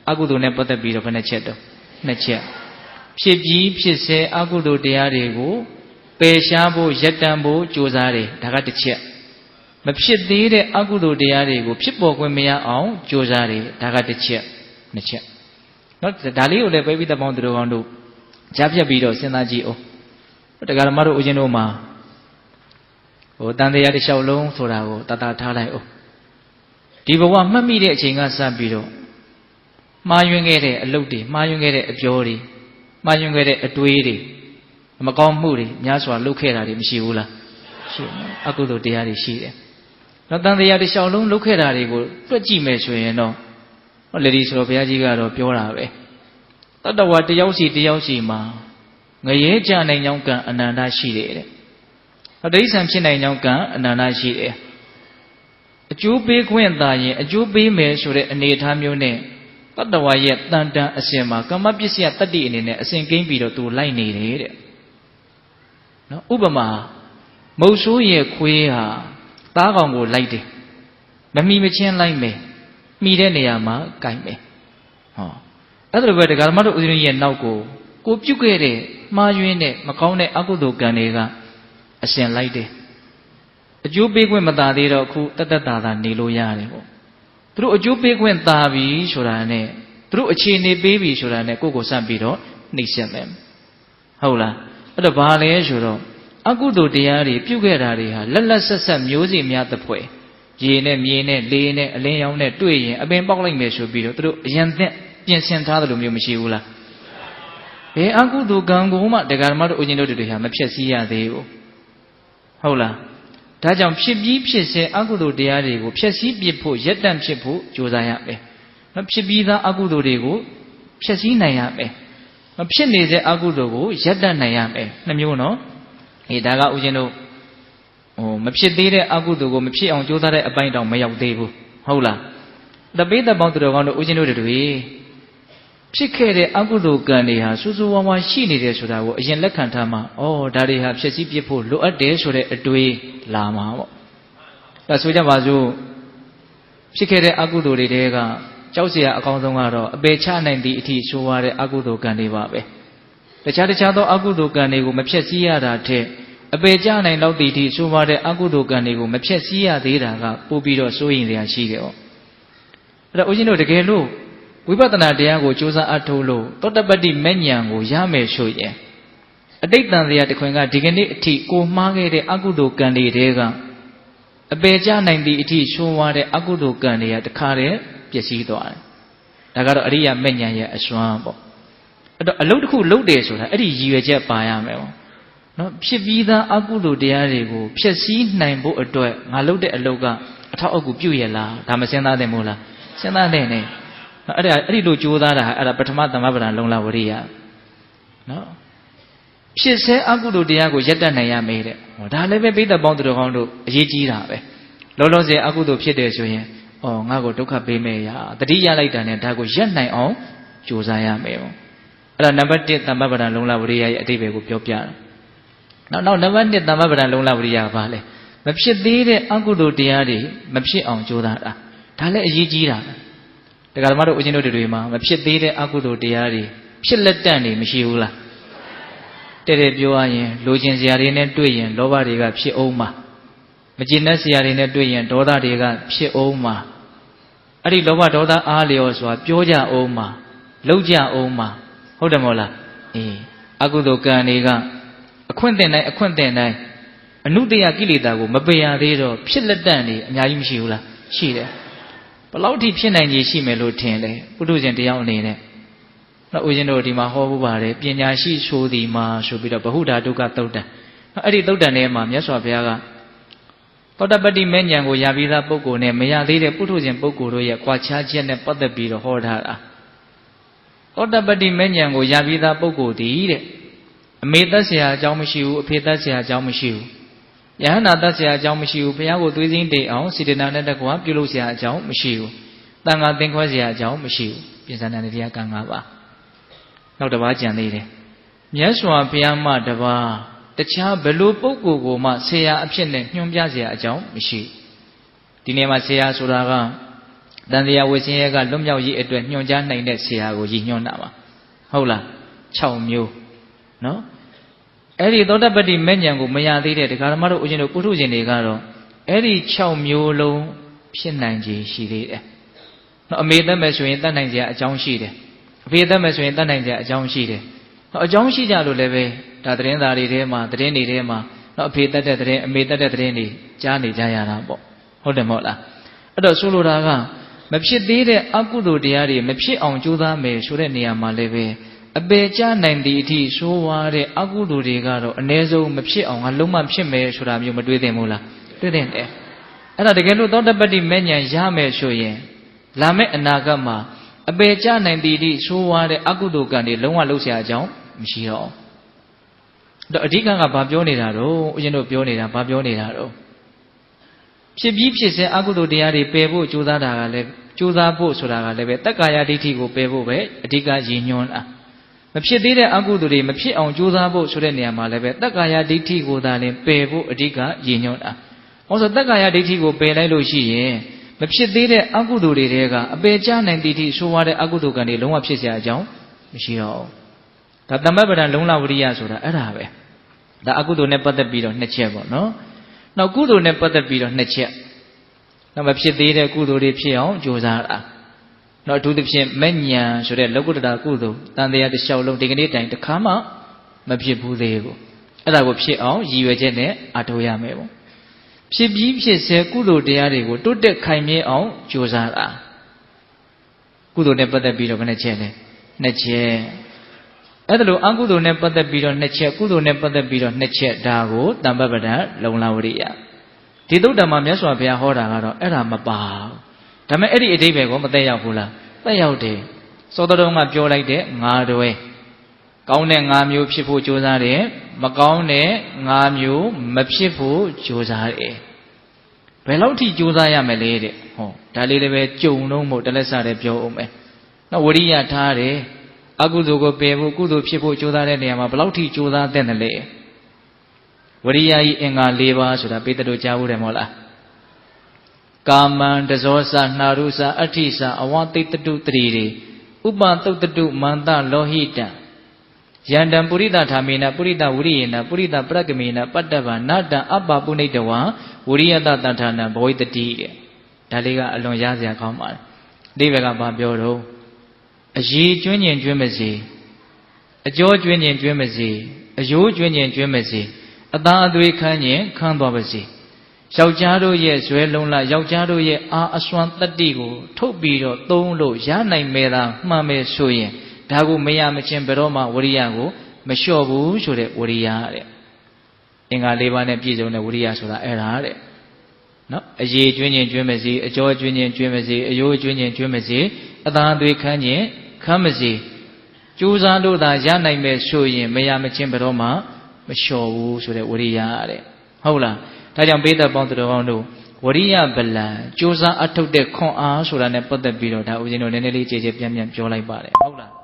Speaker 1: အကုသိုလ်နဲ့ပတ်သက်ပြီးတော့ဘယ်နှချက်တော့2ချက်ဖြစ်ပြီးဖြစ်စေအကုသိုလ်တရားတွေကိုပယ်ရှားဖို့ရပ်တန့်ဖို့ကြိုးစားတယ်ဒါကတစ်ချက်မဖြစ်သေးတဲ့အကုသိုလ်တရားတွေကိုဖြစ်ပေါ်ခွင့်မရအောင်ကြိုးစားတယ်ဒါကတစ်ချက်2ချက်နော်ဒါလေးကိုလည်းပဲပြီးတဲ့ပေါင်းသူတော်ကောင်းတို့ကြားပြတ်ပြီးတော့စဉ်းစားကြည့်အောင်တရားဓမ္မတို့ဦးဇင်းတို့မှာတန်တရားတစ်လျှောက်လုံးဆိုတာကိုတတထားလိုက်အောင်ဒီဘဝမှတ်မိတဲ့အချိန်ကစပြီးတော့မှားယွင်းခဲ့တဲ့အလုပ်တွေမှားယွင်းခဲ့တဲ့အပြောတွေမှားယွင်းခဲ့တဲ့အတွေးတွေမကောင်းမှုတွေများစွာလုပ်ခဲ့တာတွေမရှိဘူးလားရှိတယ်အကုသိုလ်တရားတွေရှိတယ်နော်တန်တရားတစ်လျှောက်လုံးလုပ်ခဲ့တာတွေကိုတွက်ကြည့်မယ်ဆိုရင်တော့ဟောလေဒီဆိုတော့ဘုရားကြီးကတော့ပြောတာပဲတတ္တဝါတယောက်စီမှာငရဲကြနိုင်ကြောင်းကံအနန္တရှိတယ်တဲ့တိဋ္ဌံဖြစ်နိုင်ကြောင်းကံအနန္တရှိတယ်အကျိုးပေးခွင့်သာရင်အကျိုးပေးမယ်ဆိုတဲ့အနေအထားမျိုးနဲ့တတ္တဝါရဲ့တန်တန်အစဉ်မှာကမ္မပစ္စယတတ္တိအနေနဲ့အစဉ်ကိန်းပြီးတော့သူလိုက်နေတယ်တဲ့နော်ဥပမာမုတ်ဆိုးရဲ့ခွေးဟာသားကောင်ကိုလိုက်တယ်မမီမချင်းလိုက်မယ်မှီတဲ့နေရာမှာကြိုက်မယ်ဟောအဲ့ဒါလိုပဲတရားဓမ္မတို့ဦးဇင်းရဲ့နောက်ကိုပြုတ်ခဲ့တဲ့မှားယွင်းတဲ့မကောင်းတဲ့အကုသိုလ်ကံတွေကအရှင်လိုက်တယ်အကျိုးပေးခွင့်မသာသေးတော့အခုတတတာနေလို့ရတယ်ပေါ့သူတို့အကျိုးပေးခွင့်သာပြီဆိုတာနဲ့သူတို့အခြေအနေပေးပြီဆိုတာနဲ့ကိုယ့်ကိုစပ်ပြီးတော့နှိမ့်ဆက်မယ်ဟုတ်လားအဲ့တော့ဘာလဲဆိုတော့အကုသိုလ်တရားတွေပြုခဲ့တာတွေဟာလက်လက်ဆက်ဆက်မျိုးစီများသဖွယ် ရေနဲ့မြေနဲ့လေနဲ့အလင်းရောင်နဲ့တွေ့ရင်အပင်ပေါက်လိုက်မယ်ဆိုပြီးတော့သူတို့အရင်သက်ပြင်ဆင်ထားတယ်လို့မျိုးမရှိဘူးလားဘယ်အကုသိုလ်ကံကိုမှတရားဓမ္မတို့ဦးဇင်းတို့တွေဟာမဖြစ်စည်းရသေးဘူးဟုတ်လားဒါကြောင့်ဖြစ်ပြီးဖြစ်စေအကုသိုလ်တရားတွေကိုဖျက်ဆီးပစ်ဖို့ရက်တန့်ဖြစ်ဖို့ကြိုးစားရမယ်နော်ဖြစ်ပြီးသားအကုသိုလ်တွေကိုဖျက်ဆီးနိုင်ရမယ်နော်ဖြစ်နေတဲ့အကုသိုလ်ကိုရက်တန့်နိုင်ရမယ်နှမျိုးနော်ဒါကဦးဇင်းတို့မဖြစ်သေးတဲ့အကုသိုလ်ကိုမဖြစ်အောင်ကြိုးစားတဲ့အပိုင်းတောင်မရောက်သေးဘူးဟုတ်လားတပိဿပေါင်းသူတော်ကောင်းတို့ဦးဇင်းတို့တွေဖြစ်ခဲ့တဲ့အကုသိုလ်ကံတွေဟာစူးစူးဝါးဝါရှိနေတယ်ဆိုတာကိုအရင်လက်ခံထားမှဒါတွေဟာဖြစ်စည်းပြစ်ဖို့လိုအပ်တယ်ဆိုတဲ့အတွေးလာမှာပေါ့ဒါဆိုကြပါစို့ဖြစ်ခဲ့တဲ့အကုသိုလ်တွေတဲကကြောက်စရာအကောင်းဆုံးကတော့အပေချနိုင်သည့်အထိဆိုးဝါးတဲ့အကုသိုလ်ကံတွေပါပဲတခြားသောအကုသိုလ်ကံတွေကိုမဖျက်ဆီးရတာထက်အပေချနိုင်တော့သည့်အထိဆိုးဝါးတဲ့အကုသိုလ်ကံတွေကိုမဖျက်ဆီးရသေးတာကပို့ပြီးတော့စိုးရင်စရာရှိတယ်ပေါ့အဲ့တော့ဦးဇင်းတို့တကယ်လို့ဝိပဿနာတရားကိုကြိုးစားအထောက်လို့သောတပတ္တိမဉ္ဇဉ်ကိုရမယ်ဆိုရင်အတိတ်တန်တရားတစ်ခွင်ကဒီကနေ့အထိကိုမှားခဲ့တဲ့အကုသိုလ်ကံတွေတဲကအပေချနိုင်သည့်အထိဆိုးဝါးတဲ့အကုသိုလ်ကံတွေကတခါတည်းပျက်စီးသွားတယ်ဒါကတော့အရိယာမဉ္ဇဉ်ရဲ့အစွမ်းပေါ့အဲ့တော့အလုပ်တစ်ခုလုပ်တယ်ဆိုတာအဲ့ဒီရည်ရွယ်ချက်ပါရမယ်ပေါ့နော်ဖြစ်ပြီးသားအကုသိုလ်တရားတွေကိုဖျက်ဆီးနိုင်ဖို့အတွက်ငါလုပ်တဲ့အလုပ်ကအထောက်အကူပြုရလားဒါမစဉ်းစားသင့်ဘူးလားစဉ်းစားသင့်တယ်အဲ့ဒီလိုကြိုးစားတာအဲ့ဒါပထမသမ္မပဒံလုံလဝရိယနော်ဖြစ်စေအကုသိုလ်တရားကိုရက်တတ်နိုင်ရမယ်တဲ့ဒါလည်းပဲပိဋကပေါင်းသူတော်ကောင်းတို့အရေးကြီးတာပဲလောလောဆယ်အကုသိုလ်ဖြစ်တယ်ဆိုရင်ငါ့ကိုဒုက္ခပေးမယ်ရာတတိယလိုက်တာနဲ့ဒါကိုရက်နိုင်အောင်ကြိုးစားရမယ်ပေါ့အဲ့ဒါနံပါတ်1သမ္မပဒံလုံလဝရိယရဲ့အတိပ္ပယ်ကိုပြောပြတာနောက်နံပါတ်2သမ္မပဒံလုံလဝရိယကဘာလဲမဖြစ်သေးတဲ့အကုသိုလ်တရားတွေမဖြစ်အောင်ကြိုးစားတာဒါလည်းအရေးကြီးတာတရားဓမ္မတို့ဦးဇင်းတို့တွေမှာမဖြစ်သေးတဲ့အကုသိုလ်တရားတွေဖြစ်လက်တန့်နေမရှိဘူးလားတဲ့ပြောရရင်လိုချင်စရာတွေနဲ့တွေ့ရင်လောဘတွေကဖြစ်အောင်မှာမကျေနပ်စရာတွေနဲ့တွေ့ရင်ဒေါသတွေကဖြစ်အောင်မှာအဲ့ဒီလောဘဒေါသအားလျော်စွာပြောကြအောင်မှာလုပ်ကြအောင်မှာဟုတ်တယ်မဟုတ်လားအကုသိုလ်ကံတွေကအခွင့်တင်တိုင်းအနုတ္တယကိလေသာကိုမပယ်ရသေးတော့ဖြစ်လက်တန့်နေအများကြီးမရှိဘူးလားရှိတယ်ဘယ်လောက်ထိဖြစ်နိုင်ကြီးရှိမယ်လို့ထင်လဲပုထုဇဉ်တရားအနေနဲ့နော်ဦးဇင်းတို့ဒီမှာဟောဖို့ပါတယ်ပညာရှိဆိုသည်မှာဆိုပြီးတော့ဗဟုဓာတုကသုတ်တံအဲ့ဒီသုတ်တံထဲမှာမြတ်စွာဘုရားကသောတပတ္တိမဉ္ဇဉ်ကိုရပြီးသားပုဂ္ဂိုလ်နဲ့မရသေးတဲ့ပုထုဇဉ်ပုဂ္ဂိုလ်တို့ရဲ့ကွာခြားချက်နဲ့ပတ်သက်ပြီးတော့ဟောထားတာသောတပတ္တိမဉ္ဇဉ်ကိုရပြီးသားပုဂ္ဂိုလ်သည်တဲ့အမေသက်เสียအကြောင်းမရှိဘူးအဖေသက်เสียအကြောင်းမရှိဘူးယဟနာသက်เสียအကြောင်းမရှိဘူးဘုရားကိုသွေးစည်းတိတ်အောင်စေတနာနဲ့တကွာပြုလုပ်เสียအကြောင်းမရှိဘူးတန်ခါသင်္ခွဲเสียအကြောင်းမရှိဘူးပြင်စံတဲ့တရားကံ၅ပါးနောက်တစ်ပါးကြံသေးတယ်မြတ်စွာဘုရားမှတပါးတခြားဘယ်လိုပုဂ္ဂိုလ်ကိုမှဆရာအဖြစ်နဲ့ညွှန်ပြเสียအကြောင်းမရှိဒီနေ့မှာဆရာဆိုတာကတန်တရားဝိဆင်းရဲကလွတ်မြောက်ရေးအတွက်ညွှန်ကြားနိုင်တဲ့ဆရာကိုရည်ညွှန်းတာပါဟုတ်လား6မျိုးနော်အဲ့ဒီသောတပတ္တိမဉ္ဇဉ်ကိုမရသေးတဲ့တရားဓမ္မတို့ဦးဇင်းတို့ပုထုဇဉ်တွေကတော့အဲ့ဒီ6မျိုးလုံးဖြစ်နိုင်ခြေရှိသေးတယ်နော်အမေသက်မဲ့ဆိုရင်တတ်နိုင်စရာအကြောင်းရှိတယ်အဖေသက်မဲ့ဆိုရင်တတ်နိုင်စရာအကြောင်းရှိတယ်နော်အကြောင်းရှိကြလို့လည်းပဲဒါသတင်းသားတွေထဲမှာသတင်းတွေထဲမှာနော်အဖေသက်တဲ့သတင်းအမေသက်တဲ့သတင်းတွေကြားနေကြရတာပေါ့ဟုတ်တယ်မဟုတ်လားအဲ့တော့ဆိုလိုတာကမဖြစ်သေးတဲ့အကုသိုလ်တရားတွေမဖြစ်အောင်ကြိုးစားမယ်ဆိုတဲ့နေရာမှာလည်းပဲအပေချနိုင်သည့်အထိဆိုးဝါးတဲ့အကုသိုလ်တွေကတော့အ ਨੇ ဆုံးမဖြစ်အောင်ငါလုံးမဖြစ်မယ်ဆိုတာမျိုးမတွေးသင့်ဘူးလားတွေးသင့်တယ်အဲ့ဒါတကယ်လို့သောတပတ္တိမဉ္ဇဉ်ရမယ်ဆိုရင်လာမယ့်အနာဂတ်မှာအပေချနိုင်သည့်အထိဆိုးဝါးတဲ့အကုသိုလ်ကံတွေလုံးဝလုပ်เสียအကြောင်းမရှိတော့အဓိကကဘာပြောနေတာတော့ဦးဇင်းတို့ပြောနေတာဘာပြောနေတာတော့ဖြစ်ပြီးဖြစ်စေအကုသိုလ်တရားတွေပယ်ဖို့ကြိုးစားတာကလည်းကြိုးစားဖို့ဆိုတာကလည်းပဲတက္ကာယဒိဋ္ဌိကိုပယ်ဖို့ပဲအဓိကရည်ညွှန်းတာမဖြစ်သေးတဲ့အကုသိုလ်တွေမဖြစ်အောင်ကြိုးစားဖို့ဆိုတဲ့နေရာမှာလည်းပဲတက္ကာယဒိဋ္ဌိကိုသာလင်ပယ်ဖို့အဓိကရည်ညွှန်းတာ။ဟောဆိုတက္ကာယဒိဋ္ဌိကိုပယ်လိုက်လို့ရှိရင်မဖြစ်သေးတဲ့အကုသိုလ်တွေတဲကအပယ်ချနိုင်သည့်အထိဆိုးဝါးတဲ့အကုသိုလ်ကံတွေလုံးဝဖြစ်เสียအကြောင်းမရှိတော့ဘူး။ဒါသမ္မပဒံလုံလဝရိယဆိုတာအဲ့ဒါပဲ။ဒါအကုသိုလ်နဲ့ပတ်သက်ပြီးတော့2ချက်ပေါ့နော်။နောက်ကုသိုလ်နဲ့ပတ်သက်ပြီးတော့2ချက်။နောက်မဖြစ်သေးတဲ့ကုသိုလ်တွေဖြစ်အောင်ကြိုးစားတာ။နောက်အထူးသဖြင့်မဉ္ဇဉ်ဆိုတဲ့လောကုတ္တရာကုသိုလ်တန်တရားတစ်လျှောက်လုံးဒီကနေ့တိုင်တစ်ခါမှမဖြစ်ဘူးသေးဘူးအဲ့ဒါကိုဖြစ်အောင်ရည်ရွယ်ချက်နဲ့အားထုတ်ရမယ်ပေါ့ ဖြစ်ပြီးဖြစ်စေကုသိုလ်တရားတွေကိုတိုးတက်ခိုင်မြဲအောင်ကြိုးစားတာကုသိုလ်နဲ့ပတ်သက်ပြီးတော့ဘယ်နှချက်လဲနှစ်ချက်အဲ့ဒါလို့အကုသိုလ်နဲ့ပတ်သက်ပြီးတော့နှစ်ချက်ကုသိုလ်နဲ့ပတ်သက်ပြီးတော့နှစ်ချက်ဒါကိုတမ္ပပဒလုံလဝရိယဒီသုတ္တမမြတ်စွာဘုရားဟောတာကတော့အဲ့ဒါမပါဘူးဒါပေမဲ့အဲ့ဒီအဓိပ္ပာယ်ကိုမသက်ရောက်ဘူးလားသက်ရောက်တယ်စောတော်ကပြောလိုက်တဲ့ငါတွဲကောင်းတဲ့ငါမျိုးဖြစ်ဖို့ကြိုးစားတယ်မကောင်းတဲ့ငါမျိုးမဖြစ်ဖို့ကြိုးစားတယ်ဘယ်လောက်ထိကြိုးစားရမလဲတဲ့ဟောဒါလေးလည်းပဲကြုံလုံးမို့တလက်စတဲ့ပြောအောင်မယ်နော်ဝရိယထားတယ်အကုသိုလ်ကိုပယ်ဖို့ကုသိုလ်ဖြစ်ဖို့ကြိုးစားတဲ့နေရာမှာဘယ်လောက်ထိကြိုးစားတဲ့တယ်လဲဝရိယဤအင်္ဂါ၄ပါးဆိုတာပေတတို့ကြားဘူးတယ်မဟုတ်လားကာမံတဇောစနှာရုစအဋ္ဌိစအဝသိတတုတတိတွေဥပသုတ်တုမန္တလောဟိတံယန္တံပုရိသထာမေနပုရိသဝရိယေနပုရိသပရကမေနပတ္တဗာနတံအပ္ပပုနိတဝံဝရိယတတထာနံဘဝိတတိတဲ့ဒါလေးကအလွန်ရစရာကောင်းပါတယ်ဒီဘက်ကဘာပြောတော့အရေးကျွင်းကျင်ကျွင်းမစေအကျော်ကျွင်းကျင်ကျွင်းမစေအယိုးကျွင်းကျင်ကျွင်းမစေအသာအသွေးခန်းကျင်ခန်းသွားပါစေယောက်ျားတို့ရဲ့ဇွဲလုံးလယောက်ျားတို့ရဲ့အာအစွမ်းတတ္တိကိုထုတ်ပြီးတော့သုံးလို့ရနိုင်မဲ့တာမှန်မယ်ဆိုရင်ဒါကိုမရမချင်းဘယ်တော့မှဝရိယကိုမလျှော့ဘူးဆိုတဲ့ဝရိယတဲ့အင်္ဂါ၄ပါးနဲ့ပြည့်စုံတဲ့ဝရိယဆိုတာအဲ့ဒါတဲ့နော်အရေးကျွင်းကျင်ကျွင်းမစေအကျော်ကျွင်းကျင်ကျွင်းမစေအယိုးကျွင်းကျင်ကျွင်းမစေအသာအသွေးခန်းကျင်ခန်းမစေကြိုးစားလို့သာရနိုင်မယ်ဆိုရင်မရမချင်းဘယ်တော့မှမလျှော့ဘူးဆိုတဲ့ဝရိယတဲ့ဟုတ်လားဒါကြောင့်ပိဋကပေါင်းသူတော်ကောင်းတို့ဝရိယဗလံကြိုးစားအထုတ်တဲ့ခွန်အားဆိုတာနဲ့ပတ်သက်ပြီးတော့ဒါဦးဇင်းတို့နည်းနည်းလေးကြည်ကြည်ပြန့်ပြန့်ပြောလိုက်ပါတယ်ဟုတ်လား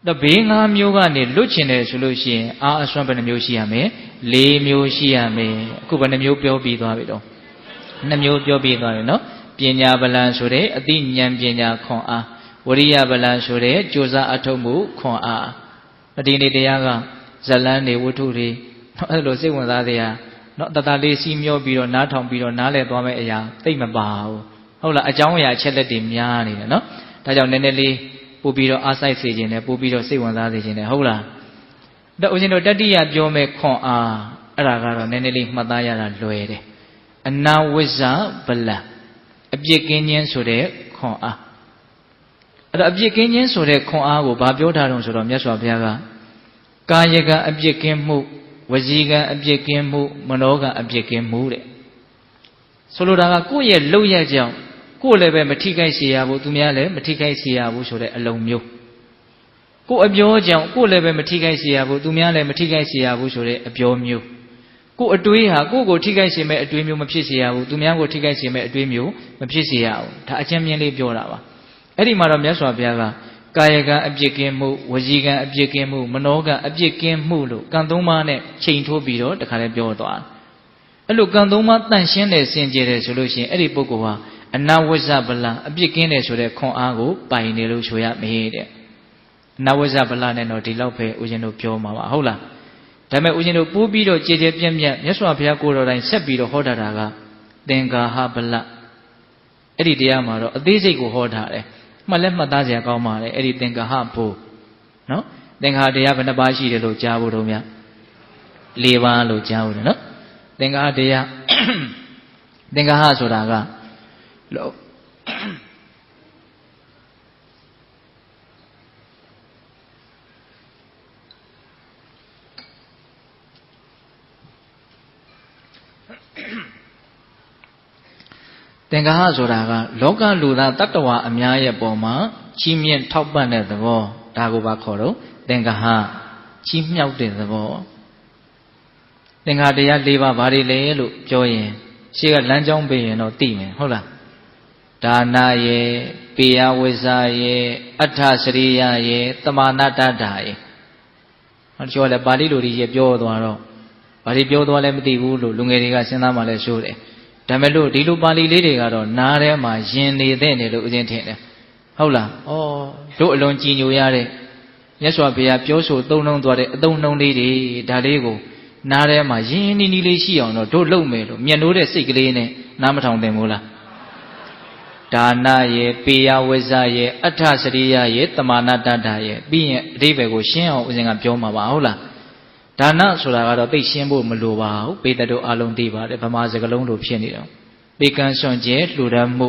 Speaker 1: တော့ဘေး၅မျိုးကနေလွတ်ချင်တယ်ဆိုလို့ရှိရင်အာအစွမ်းဘယ်နှမျိုးရှိရမလဲ၄မျိုးရှိရမယ်အခုဘယ်နှမျိုးပြောပြီးသွားပြီတော့2မျိုးပြောပြီးသွားပြီနော်ပညာဗလံဆိုတဲ့အသိဉာဏ်ပညာခွန်အားဝရိယဗလံဆိုတဲ့ကြိုးစားအထုတ်မှုခွန်အားဒီနေ့တရားကဇလန်းတွေဝတ္ထုတွေအဲ့လိုစိတ်ဝင်စားစရာနော်တတလေးစီးမျောပြီးတော့နားထောင်ပြီးတော့နားလည်သွားမယ့်အရာသိမပါဘူးဟုတ်လားအကြောင်းအရာအချက်လက်တွေများနေတယ်နော်ဒါကြောင့်နည်းနည်းလေးပို့ပြီးတော့အားစိုက်စေခြင်းနဲ့ပို့ပြီးတော့စိတ်ဝင်စားစေခြင်းနဲ့ဟုတ်လားတော့ဦးဇင်းတို့တတိယပြောမဲ့ခွန်အားအဲ့ဒါကတော့နည်းနည်းလေးမှတ်သားရတာလွယ်တယ်အနာဝိဇ္ဇဗလံအပြစ်ကင်းခြင်းဆိုတဲ့ခွန်အားအဲ့တော့အပြစ်ကင်းခြင်းဆိုတဲ့ခွန်အားကိုဘာပြောထားတုံးဆိုတော့မြတ်စွာဘုရားကကာယကအပြစ်ကင်းမှုဝစီကံအပြစ်ကင်းမှုမနောကအပြစ်ကင်းမှုတဲ့ဆိုလိုတာကကိုယ့်ရဲ့လုပ်ရကြောင်းကိုယ်လည်းပဲမထိခိုက်စေရဘူးသူများလည်းမထိခိုက်စေရဘူးဆိုတဲ့အလုံးမျိုးကိုယ်အပြောကြောင့်ကိုယ်လည်းပဲမထိခိုက်စေရဘူးသူများလည်းမထိခိုက်စေရဘူးဆိုတဲ့အပြောမျိုးကိုယ်အတွေးဟာကိုယ့်ကိုထိခိုက်စေမဲ့အတွေးမျိုးမဖြစ်စေရဘူးသူများကိုထိခိုက်စေမဲ့အတွေးမျိုးမဖြစ်စေရဘူးဒါအချင်းမြင်လေးပြောတာပါအဲ့ဒီမှာတော့မြတ်စွာဘုရားကကာယကံအပြစ်ကင်းမှုဝစီကံအပြစ်ကင်းမှုမနောကံအပြစ်ကင်းမှုလို့ကံ၃ပါးနဲ့ချိန်ထိုးပြီးတော့တခါလဲပြောသွားတယ်အဲ့လိုကံ၃ပါးတန့်ရှင်းတယ်စင်ကြယ်တယ်ဆိုလို့ရှိရင်အဲ့ဒီပုဂ္ဂိုလ်ဟာအနဝိဇ္ဇဗလံအပြစ်ကင်းတယ်ဆိုတဲ့ခွန်အားကိုပိုင်တယ်လို့ဆိုရမေးတဲ့အနဝိဇ္ဇဗလံနဲ့တော့ဒီလောက်ပဲဦးဇင်းတို့ပြောမှာပါဟုတ်လားဒါပေမဲ့ဦးဇင်းတို့ပို့ပြီးတော့ကြည်ကြည်ပြန့်ပြန့်မြတ်စွာဘုရားကိုယ်တော်တိုင်ဆက်ပြီးတော့ဟောတာကသင်္ကာဟဗလအဲ့ဒီတရားမှာတော့အသေးစိတ်ကိုဟောထားတယ်မှတ်လဲမှတ်သားစရာကောင်းပါတယ်အဲ့ဒီသင်္ကာဟဖို့နော်သင်္ကာတရားဘယ်နှပါးရှိတယ်လို့ကြားဖို့တော့များ၄ပါးလို့ကြားဖို့တယ်နော်သင်္ကာဟတရားသင်္ကာဟဆိုတာကလို့သင်္ကာဟဆိုတာကလောကလူသားတတ္တဝါအများရဲ့ပုံမှာချီးမြှင့်ထောက်ပံ့တဲ့သဘောဒါကိုပါခေါ်တော့သင်္ကာဟချီးမြှောက်တဲ့သဘောသင်္ခါတရား၄ပါးဘာတွေလဲလို့ပြောရင်ရှေ့ကလမ်းကြောင်းပေးရင်တော့သိမယ်ဟုတ်လားဒါနယေပေယဝိဇ္ဇာယေအဋ္ဌစရိယယေတမာနတ္တတာယေဟောကျော်လည်းပါဠိလိုကြီးပြောသွားတော့ဘာတွေပြောသွားလဲမသိဘူးလို့လူငယ်တွေကစဉ်းစားမှလည်းရှိုးတယ်ဒါမဲ့လို့ဒီလိုပါဠိလေးတွေကတော့နားထဲမှာယင်နေတဲ့နေလို့ဦးဇင်းထင်တယ်ဟုတ်လားဩတို့အလွန်ကြည်ညိုရတဲ့မြတ်စွာဘုရားပြောဆိုသုံးနှုံးသွားတဲ့အသုံးနှုံးလေးတွေဒါလေးကိုနားထဲမှာယင်နီနီလေးရှိအောင်တော့တို့လုပ်မယ်လို့မျက်နှိုးတဲ့စိတ်ကလေးနဲ့နားမထောင်သင့်ဘူးလားဒါနယေပေယဝိဇ္ဇာယေအဋ္ဌစရိယယေတမာနတ္တတာယေပြီးရင်အဓိပ္ပာယ်ကိုရှင်းအောင်ဦးဇင်းကပြောမှာပါဟုတ်လား ဒါနဆိုတာကတော့သိရှင်းဖို့မလိုပါဘူးပေတတို့အလုံးသိပါတယ်ဗမာစကားလုံးလိုဖြစ်နေတော့ပေကံစွန့်ကျဲလှူဒန်းမှု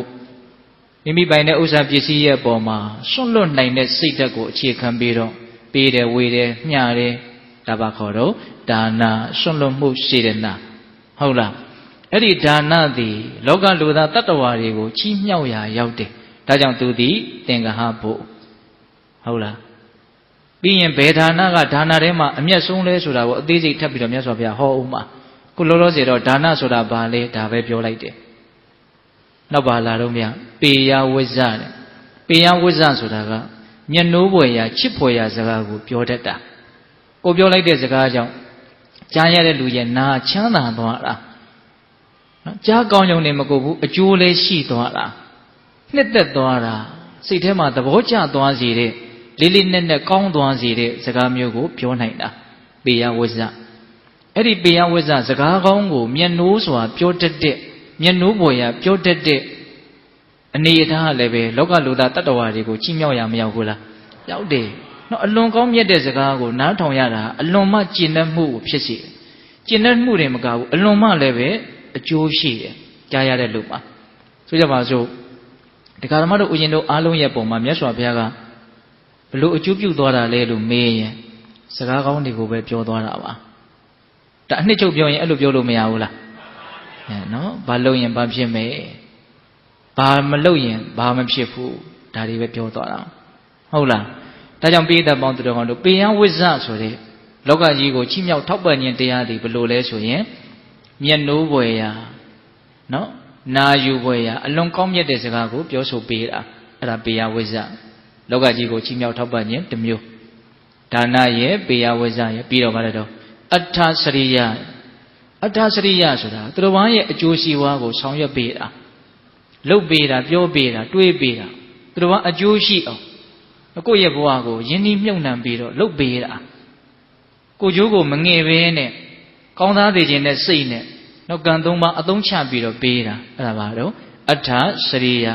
Speaker 1: မိမိပိုင်တဲ့ဥစ္စာပစ္စည်းရဲ့အပေါ်မှာစွန့်လွတ်နိုင်တဲ့စိတ်ဓာတ်ကိုအခြေခံပြီးတော့ပေးတယ်ဝေတယ်မျှတယ်ဒါပါခေါ်တော့ဒါနစွန့်လွတ်မှုစေတနာဟုတ်လားအဲ့ဒီဒါနသည်လောကလူသားတတ္တဝါတွေကိုချီးမြှောက်ရာရောက်တယ်ဒါကြောင့်သူသည်သင်္ကဟဘုဟုတ်လားပြီးရင်ဘယ်ဒါနကဒါနထဲမှာအမျက်ဆုံးလဲဆိုတာကိုအသေးစိတ်ထပ်ပြီးတော့မြတ်စွာဘုရားဟောဦးမှာခုလောလောဆယ်တော့ဒါနဆိုတာဘာလဲဒါပဲပြောလိုက်တယ်နောက်ပါလာတော့မြပေယဝိဇ္ဇတဲ့ပေယဝိဇ္ဇဆိုတာကမျက်နှိုးပွေရာချစ်ဖွယ်ရာစကားကိုပြောတတ်တာကိုပြောလိုက်တဲ့စကားကြောင့်ကြားရတဲ့လူရဲ့နာချမ်းသာသွားတာနော်ကြားကောင်းကြောင်နေမကိုဘူးအကျိုးလေးရှိသွားတာနှစ်သက်သွားတာစိတ်ထဲမှာသဘောကျသွားစေတဲ့လေးလေးနက်နက်ကောင်းသွားစေတဲ့စကားမျိုးကိုပြောနိုင်တာပေယဝိဇ္ဇအဲ့ဒီပေယဝိဇ္ဇစကားကောင်းကိုမျက်နှိုးစွာပြောတတ်တဲ့မျက်နှိုးပေါ်ရာပြောတတ်တဲ့အနေအထားလည်းပဲလောကလူသားတတ္တဝါတွေကိုချီးမြှောက်ရမရောက်ဘူးလားရောက်တယ်နော်အလွန်ကောင်းမြတ်တဲ့စကားကိုနားထောင်ရတာအလွန်မှကျင့်တတ်မှုကိုဖြစ်စေကျင့်တတ်မှုတွေမကဘူးအလွန်မှလည်းပဲအကျိုးရှိတယ်ကြားရတဲ့လူပါဆိုကြပါစို့ဒီကာရမတို့ဦးဇင်းတို့အားလုံးရဲ့ပုံမှာမြတ်စွာဘုရားကဘလို့အကျိုးပြုသွားတာလဲလို့မေးရင်စကားကောင်းတွေကိုပဲပြောသွားတာပါဒါအနှစ်ချုပ်ပြောရင်အဲ့လိုပြောလို့မရဘူးလားနော်ဘာလုပ်ရင်ဘာဖြစ်မယ်ဘာမလုပ်ရင်ဘာမဖြစ်ဘူးဒါတွေပဲပြောသွားတာဟုတ်လားဒါကြောင့်ပိဋကပေါင်းသူတော်ကောင်းတို့ပေယဝိဇ္ဇဆိုတဲ့လောကကြီးကိုချီးမြှောက်ထောက်ပံ့ခြင်းတရားတွေဘလို့လဲဆိုရင်မျက်နှိုးပွေရာနော်နာယူပွေရာအလွန်ကောင်းမြတ်တဲ့စကားကိုပြောဆိုပေးတာအဲ့ဒါပေယဝိဇ္ဇလောကကြီးကိုချီးမြှောက်ထောက်ပံ့ခြင်းတစ်မျိုးဒါနရဲ့ပေယဝိဇ္ဇရဲ့ပြီးတော့ဗါတော့အဋ္ဌစရိယအဋ္ဌစရိယဆိုတာသူတော်ဘာရဲ့အကျိုးစီးပွားကိုဆောင်ရွက်ပေးတာလုပ်ပေးတာပြောပေးတာတွေးပေးတာသူတော်ဘာအကျိုးရှိအောင်ကိုယ့်ရဲ့ဘဝကိုယဉ်ဤမြုပ်နှံပြီးတော့လုပ်ပေးတာကိုကျိုးကိုမငဲ့ဘဲနဲ့ကောင်းသားသေးခြင်းနဲ့စိတ်နဲ့နောက်ကံသုံးပါအသုံးချပြီးတော့ပေးတာအဲ့ဒါပါတော့အဋ္ဌစရိယ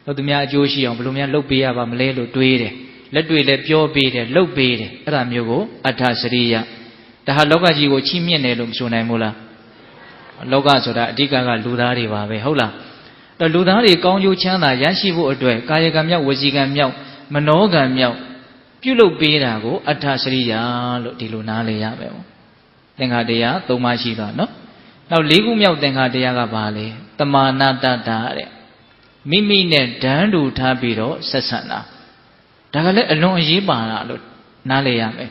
Speaker 1: တော့သူများအကျိုးရှိအောင်ဘယ်လိုများလုပ်ပေးရပါမလဲလို့တွေးတယ်လက်တွေလည်းပြောပေးတယ်လုပ်ပေးတယ်အဲ့ဒါမျိုးကိုအဋ္ဌစရိယဒါဟာလောကကြီးကိုချီးမြှင့်တယ်လို့မဆိုနိုင်ဘူးလားလောကဆိုတာအဓိကလူသားတွေပါပဲဟုတ်လားအဲ့လူသားတွေကောင်းကျိုးချမ်းသာရရှိဖို့အတွက်ကာယကံမြောက်ဝစီကံမြောက်မနောကံမြောက်ပြုလုပ်ပေးတာကိုအဋ္ဌစရိယလို့ဒီလိုနားလည်ရမယ်ပေါ့သင်္ခါတရား၃ပါးရှိသွားနော်နောက်၄ခုမြောက်သင်္ခါတရားကဘာလဲတမာနာတတ္တာတဲ့မိမိနဲ့ဓာန်တူထားပြီးတော့ဆက်ဆံတာဒါကလည်းအလွန်အရေးပါတာလို့နားလည်ရမယ်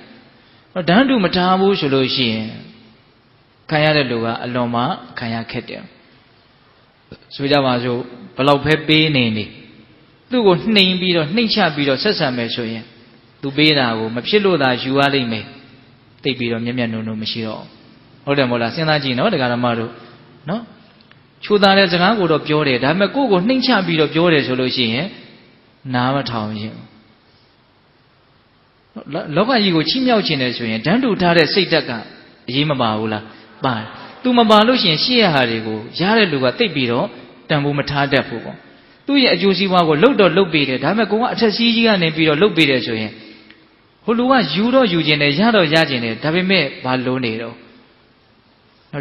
Speaker 1: ဓာန်တူမထားဘူးဆိုလို့ရှိရင်ခံရတဲ့လူကအလွန်မှခံရခက်တယ်ဆိုကြပါစို့ဘလောက်ပဲပေးနေနေသူ့ကိုနှိမ်ပြီးတော့နှိမ့်ချပြီးတော့ဆက်ဆံမယ်ဆိုရင်သူပေးတာကိုမဖြစ်လို့သာယူရလိမ့်မယ်သိပြီးတော့မျက်မျက်နှုံနှုံမရှိတော့ဟုတ်တယ်မို့လားစဉ်းစားကြည့်နော်တရားဓမ္မတို့နော်ချိုးသားတဲ့စကားကိုတော့ပြောတယ်ဒါပေမဲ့ကိုယ့်ကိုနှိမ့်ချပြီးတော့ပြောတယ်ဆိုလို့ရှိရင်နားမထောင်ရင်လောကကြီးကိုချီးမြှောက်ခြင်းတယ်ဆိုရင်ဓာန်တူထားတဲ့စိတ်ဓာတ်ကအရေးမပါဘူးလားပါတယ်သူမပါလို့ရှိရင်ရှေ့ရဟာတွေကိုရတဲ့လူကသိပြီးတော့တန်ဖိုးမထားတတ်ဘူးပေါ့သူ့ရဲ့အကျိုးစီးပွားကိုလှုပ်တော့လှုပ်ပေးတယ်ဒါပေမဲ့ကိုကအထက်စီးကြီးကနေပြီးတော့လှုပ်ပေးတယ်ဆိုရင်ဟိုလူကယူတော့ယူခြင်းတယ်ရတော့ရခြင်းတယ်ဒါပေမဲ့ဘာလို့နေတော့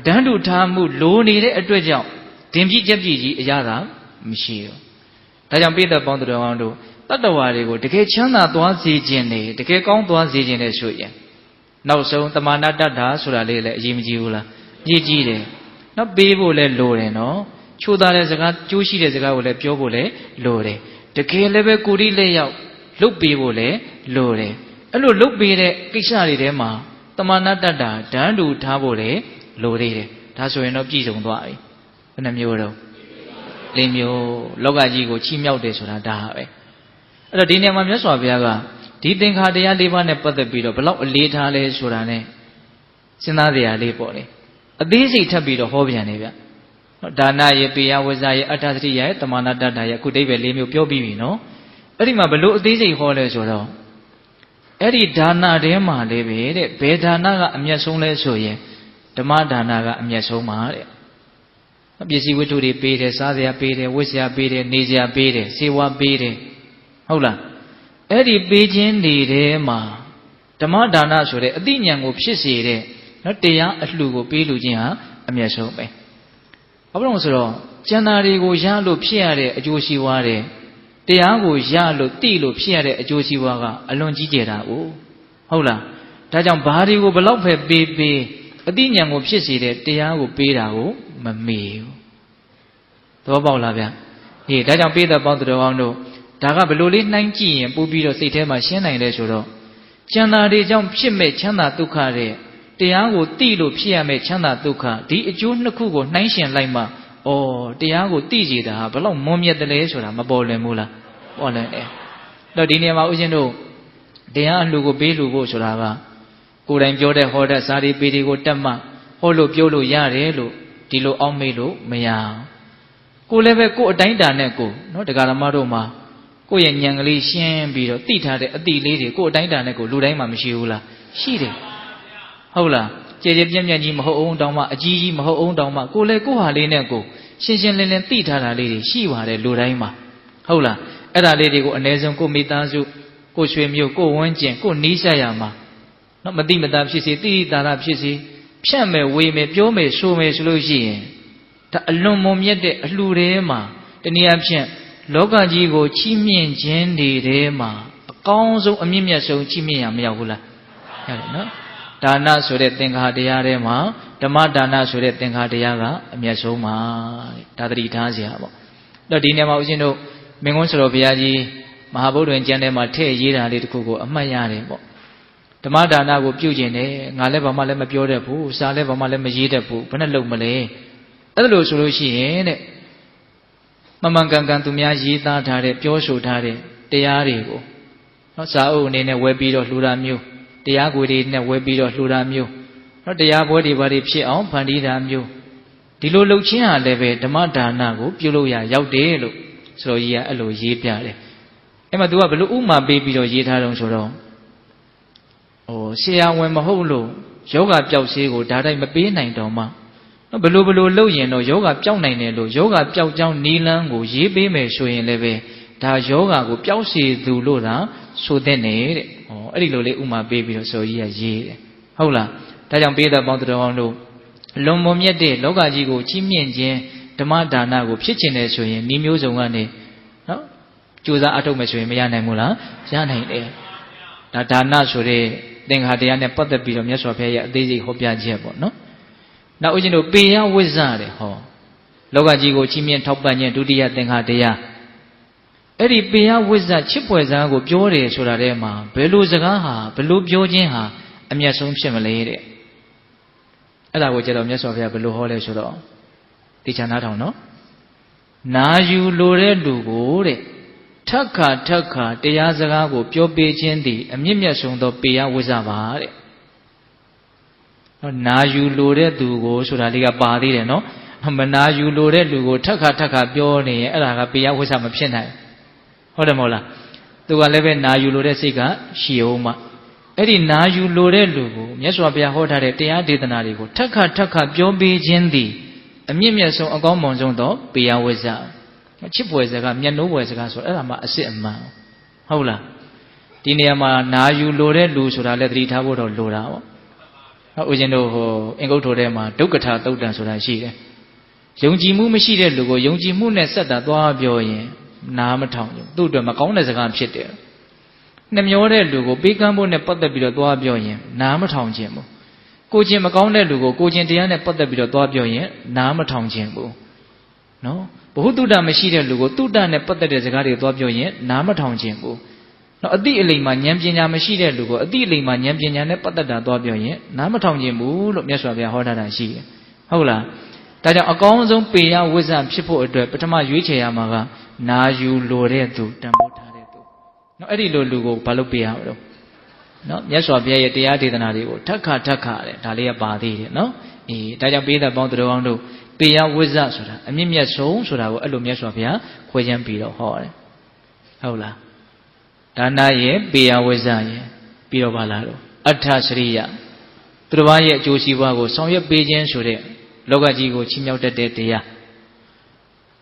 Speaker 1: ဓာန်တူထားမှုလိုနေတဲ့အတွက်ကြောင့်ဒင်ပြည့်ကြက်ပြည့်ကြီးအရသာမရှိတော့ဒါကြောင့်ပိဋကပေါင်းသူတော်ကောင်းတို့တတ္တဝါတွေကိုတကယ်ချမ်းသာသွားစေခြင်းနဲ့တကယ်ကောင်းသွားစေခြင်းနဲ့ဆိုရင်နောက်ဆုံးတမာနတ္တာဆိုတာလေးလည်းအရေးမကြီးဘူးလားကြီးကြီးတယ်နောက်ပေးဖို့လည်းလိုတယ်နော်ချိုးသားတဲ့စကားကျိုးရှိတဲ့စကားကိုလည်းပြောဖို့လည်းလိုတယ်တကယ်လည်းပဲကိုယ်ဒီလက်ရောက်လှုပ်ပေးဖို့လည်းလိုတယ်အဲ့လိုလှုပ်ပေးတဲ့ကိစ္စတွေထဲမှာတမာနတ္တာဓာန်တူထားဖို့လည်းလိုသေးတယ်ဒါဆိုရင်တော့ပြည့်စုံသွားပြီဘယ်နှမျိုးတော့၄မျိုးလောကကြီးကိုချီးမြှောက်တယ်ဆိုတာဒါပဲအဲ့တော့ဒီနေရာမှာမြတ်စွာဘုရားကဒီသင်္ခါတရား၄ပါးနဲ့ပတ်သက်ပြီးတော့ဘယ်လောက်အလေးထားလဲဆိုတာ ਨੇ စဉ်းစားကြရလေးပေါ့လေအသေးစိတ်ထပ်ပြီးတော့ဟောပြန်နေဗျဒါနရေပေယဝဇ္ဇရေအဋ္ဌစရိယရေတမာနာတ္တရေအခုအဓိပ္ပာယ်၄မျိုးပြောပြီးပြီနော်အဲ့ဒီမှာဘလို့အသေးစိတ်ဟောလဲဆိုတော့အဲ့ဒီဒါနထဲမှာလေးပဲတဲ့ဘယ်ဒါနကအမျက်ဆုံးလဲဆိုရင်ဓမ္မဒါနကအမျက်ဆုံးပါတဲ့ပစ္စည်းဝတ္ထုတွေပေးတယ်စားစရာပေးတယ်ဝတ်စရာပေးတယ်နေစရာပေးတယ်စေဝါပေးတယ်ဟုတ်လားအဲ့ဒီပေးခြင်းတွေထဲမှာ ဓမ္မဒါနဆိုတဲ့အသိဉာဏ်ကိုဖြစ်စေတဲ့နော်တရားအလှကိုပေးလူချင်းဟာအမျက်ဆုံးပဲဘာဖြစ်လို့ဆိုတော့ကျန်တာတွေကိုရလို့ဖြစ်ရတဲ့အကျိုးရှိွားတဲ့တရားကိုရလို့သိလို့ဖြစ်ရတဲ့အကျိုးရှိွားကအလွန်ကြီးကျယ်တာကိုဟုတ်လားဒါကြောင့်ဘာတွေကိုဘလောက်ပဲပေးအသိဉာဏ်ကိုဖြစ်စေတဲ့တရားကိုပေးတာကိုမမေ့ဘူးသဘောပေါက်လားဗျဟေးဒါကြောင့်ပေးတဲ့ပေါင်းတော်အောင်တို့ဒါကဘလို့လေးနှိုင်းကြည့်ရင်ပို့ပြီးတော့စိတ်ထဲမှာရှင်းနိုင်တယ်ဆိုတော့ကျန်တာတွေကြောင့်ဖြစ်မဲ့ချမ်းသာဒုက္ခတဲ့တရားကိုသိလို့ဖြစ်ရမဲ့ချမ်းသာဒုက္ခဒီအကျိုးနှစ်ခုကိုနှိုင်းရှင်လိုက်မှဩတရားကိုသိကြတာဟာဘလောက်မွန်မြတ်တယ်လဲဆိုတာမပေါ်လွင်ဘူးလားပေါ်လွင်တယ်တော့ဒီနေရာမှာဦးဇင်းတို့တရားအလှကိုပေးလှဖို့ဆိုတာကကိုယ်တိုင်ပြောတဲ့ဟောတဲ့ဇာတိပေတွေကိုတက်မှဟောလို့ပြောလို့ရတယ်လို့ဒီလိုအောက်မေ့လို့မရကိုလည်းပဲကိုယ်အတိုင်းတာနဲ့ကိုနော်တရားဓမ္မတို့မှာကိုယ့်ရဲ့ဉာဏ်ကလေးရှင်းပြီးတော့သိထားတဲ့အတိလေးတွေကိုယ်အတိုင်းတာနဲ့ကိုလူတိုင်းမှာမရှိဘူးလားရှိတယ်ဟုတ်လားကြည်ကြည်ပြန့်ပြန့်ကြီးမဟုတ်အောင်တောင်မှအကြီးကြီးမဟုတ်အောင်တောင်မှကိုလည်းကိုယ့်ဟာလေးနဲ့ကိုရှင်းရှင်းလင်းလင်းသိထားတာလေးတွေရှိပါတယ်လူတိုင်းမှာဟုတ်လားအဲ့ဒါလေးတွေကိုအ ਨੇ ဆုံးကိုမိသားစုကိုရွှေမျိုးကိုဝန်းကျင်ကိုနီးစပ်ရမှာနော်မတိမတာဖြစ်စေတိတိတာတာဖြစ်စေဖြတ်မယ်ဝေမယ်ပြောမယ်ဆိုမယ်ဆိုလို့ရှိရင်ဒါအလွန်မွန်မြတ်တဲ့အလှူထဲမှာတနည်းအားဖြင့်လောကကြီးကိုချီးမြှင့်ခြင်းတွေထဲမှာအကောင်းဆုံးအမြင့်မြတ်ဆုံးချီးမြှင့်ရမရောက်ဘူးလားရတယ်နော်ဒါနဆိုတဲ့သင်္ခါတရားထဲမှာဓမ္မဒါနဆိုတဲ့သင်္ခါတရားကအမြတ်ဆုံးပါဒါသတိထားစရာပေါ့တော့ဒီနေရာမှာဦးဇင်းတို့မင်းကုန်းစတော်ဘုရားကြီးမဟာဗုဒ္ဓဝင်ကျမ်းထဲမှာထည့်ရေးတာလေးတစ်ခုကိုအမှတ်ရတယ်ပေါ့ဓမ္မဒါနကိုပြုကျင်တယ်ငါလည်းဘာမှလည်းမပြောတတ်ဘူးစာလည်းဘာမှလည်းမရေးတတ်ဘူးဘယ်နဲ့လုပ်မလဲအဲ့လိုဆိုလို့ရှိရင်တဲ့မမှန်ကန်ကန်သူများရေးသားထားတဲ့ပြောဆိုထားတဲ့တရားတွေကိုနော်စာအုပ်အနေနဲ့ဝယ်ပြီးတော့လှူတာမျိုးတရားကိုယ်တွေနဲ့ဝယ်ပြီးတော့လှူတာမျိုးနော်တရားပွဲတွေဘာတွေဖြစ်အောင်ဖန်တီးတာမျိုးဒီလိုလုပ်ခြင်းဟာလည်းပဲဓမ္မဒါနကိုပြုလုပ်ရရောက်တယ်လို့ဆိုတော့ကြီးကအဲ့လိုရေးပြတယ်အဲ့မှာ तू ကဘလို့ဥမာပေးပြီးတော့ရေးထားတော့ဆိုတော့ဆရာဝန်မဟုတ်လို့ယောဂပျောက်ဆေးကိုဒါတိုင်းမပေးနိုင်တော့မှဘလို့လုပ်ရင်တော့ယောဂပျောက်နိုင်တယ်လို့ယောဂပျောက်ကြောင်းနီလန်းကိုရေးပေးမယ်ဆိုရင်လည်းပဲဒါယောဂကိုပျောက်စေသူလို့သာဆိုတဲ့နေတဲ့အဲ့ဒီလိုလေးဥမာပေးပြီးတော့ဆိုကြီးကရေးတယ်ဟုတ်လားဒါကြောင့်ပေးတဲ့ပေါင်းတော်အောင်တို့လွန်မွန်မြတ်တဲ့လောကကြီးကိုချီးမြှင့်ခြင်းဓမ္မဒါနကိုဖြစ်ခြင်းတယ်ဆိုရင်ဤမျိုးစုံကနေနော်ကြိုးစားအထောက်မယ်ဆိုရင်မရနိုင်ဘူးလားရနိုင်တယ်ဒါဒါနဆိုတဲ့သင်္ခါတရားနဲ့ပတ်သက်ပြီးတော့မြတ်စွာဘုရားရဲ့အသေးစိတ်ဟောပြချက်ပေါ့နော်နောက်ဦးဇင်းတို့ပေယဝိဇ္ဇတဲ့ဟောလောကကြီးကိုချီးမြှင့်ထောက်ပံ့ခြင်းဒုတိယသင်္ခါတရားအဲ့ဒီပေယဝိဇ္ဇချစ်ပွယ်စကားကိုပြောတယ်ဆိုတာထဲမှာဘယ်လိုစကားဟာဘယ်လိုပြောခြင်းဟာအမျက်ဆုံးဖြစ်မလဲတဲ့အဲ့ဒါကိုကျတော့မြတ်စွာဘုရားဘယ်လိုဟောလဲဆိုတော့တေချာနာထောင်နော်နာယူလိုတဲ့လူကိုတဲ့ထက်ခါတရားစကားကိုပြောပေးခြင်းသည်အမြင့်မြတ်ဆုံးသောပေယဝိဇ္ဇပါတဲ့နာယူလိုတဲ့သူကိုဆိုတာလေးကပါသေးတယ်နော်မနာယူလိုတဲ့လူကိုထက်ခါပြောနေရင်အဲ့ဒါကပေယဝိဇ္ဇမဖြစ်နိုင်ဟုတ်တယ်မဟုတ်လားသူကလည်းပဲနာယူလိုတဲ့စိတ်ကရှိအောင်မှအဲ့ဒီနာယူလိုတဲ့လူကိုမြတ်စွာဘုရားဟောထားတဲ့တရားဒေသနာတွေကိုထက်ခါပြောပေးခြင်းသည်အမြင့်မြတ်ဆုံးအကောင်းမွန်ဆုံးသောပေယဝိဇ္ဇချစ်ပွယ်စကားမျက်နှိုးပွယ်စကားဆိုအဲ့ဒါမှအစစ်အမှန်ဟုတ်လားဒီနေရာမှာနာယူလိုတဲ့လူဆိုတာလည်းသတိထားဖို့တော့လိုတာပေါ့ဦးဇင်းတို့အင်္ဂုတ္တောထဲမှာဒုက္ခထာသုတ်တံဆိုတာရှိတယ်ယုံကြည်မှုမရှိတဲ့လူကိုယုံကြည်မှုနဲ့ဆက်တာသွားပြောရင်နားမထောင်ဘူးသူ့အတွက်မကောင်းတဲ့စကားဖြစ်တယ်နှမျောတဲ့လူကိုပေးကမ်းဖို့နဲ့ပတ်သက်ပြီးတော့သွားပြောရင်နားမထောင်ခြင်းဘူးကိုချင်းမကောင်းတဲ့လူကိုကိုချင်းတရားနဲ့ပတ်သက်ပြီးတော့သွားပြောရင်နားမထောင်ခြင်းဘူးနော်ဘုဟုတုတ္တမရှိတဲ့လူကိုတုတ္တနဲ့ပတ်သက်တဲ့စကားတွေသွားပြောရင်နားမထောင်ခြင်းဘူးနော်အတိအလိမ်မှာဉာဏ်ပညာမရှိတဲ့လူကိုအတိအလိမ်မှာဉာဏ်ပညာနဲ့ပတ်သက်တာသွားပြောရင်နားမထောင်ခြင်းဘူးလို့မြတ်စွာဘုရားဟောထားတာရှိတယ်ဟုတ်လားဒါကြောင့်အကောင်းဆုံးပေယဝိဇ္ဇဖြစ်ဖို့အတွက်ပထမရွေးချယ်ရမှာကနာယူလိုတဲ့သူတန်ဖိုးထားတဲ့သူနော်အဲ့ဒီလိုလူကိုဘာလို့ပေးရမလို့နော်မြတ်စွာဘုရားရဲ့တရားဒေသနာတွေကိုထက်ခါတဲ့ဒါလေးကပါသေးတယ်နော်ဒါကြောင့်ပေးတဲ့ပေါင်းတော်အောင်တို့ပေယဝိဇ္ဇဆိုတာအမြင့်မြတ်ဆုံးဆိုတာကိုအဲ့လိုမြတ်စွာဘုရားခွဲခြမ်းပြီးတော့ဟောတယ်ဟုတ်လားဒါနရဲ့ပေယဝိဇ္ဇရဲ့ပြီးတော့ပါလားတော့အဋ္ဌစရိယသူတစ်ပါးရဲ့အကျိုးစီးပွားကိုဆောင်ရွက်ပေးခြင်းဆိုတဲ့လောကကြီးကိုချီးမြှောက်တတ်တဲ့တရား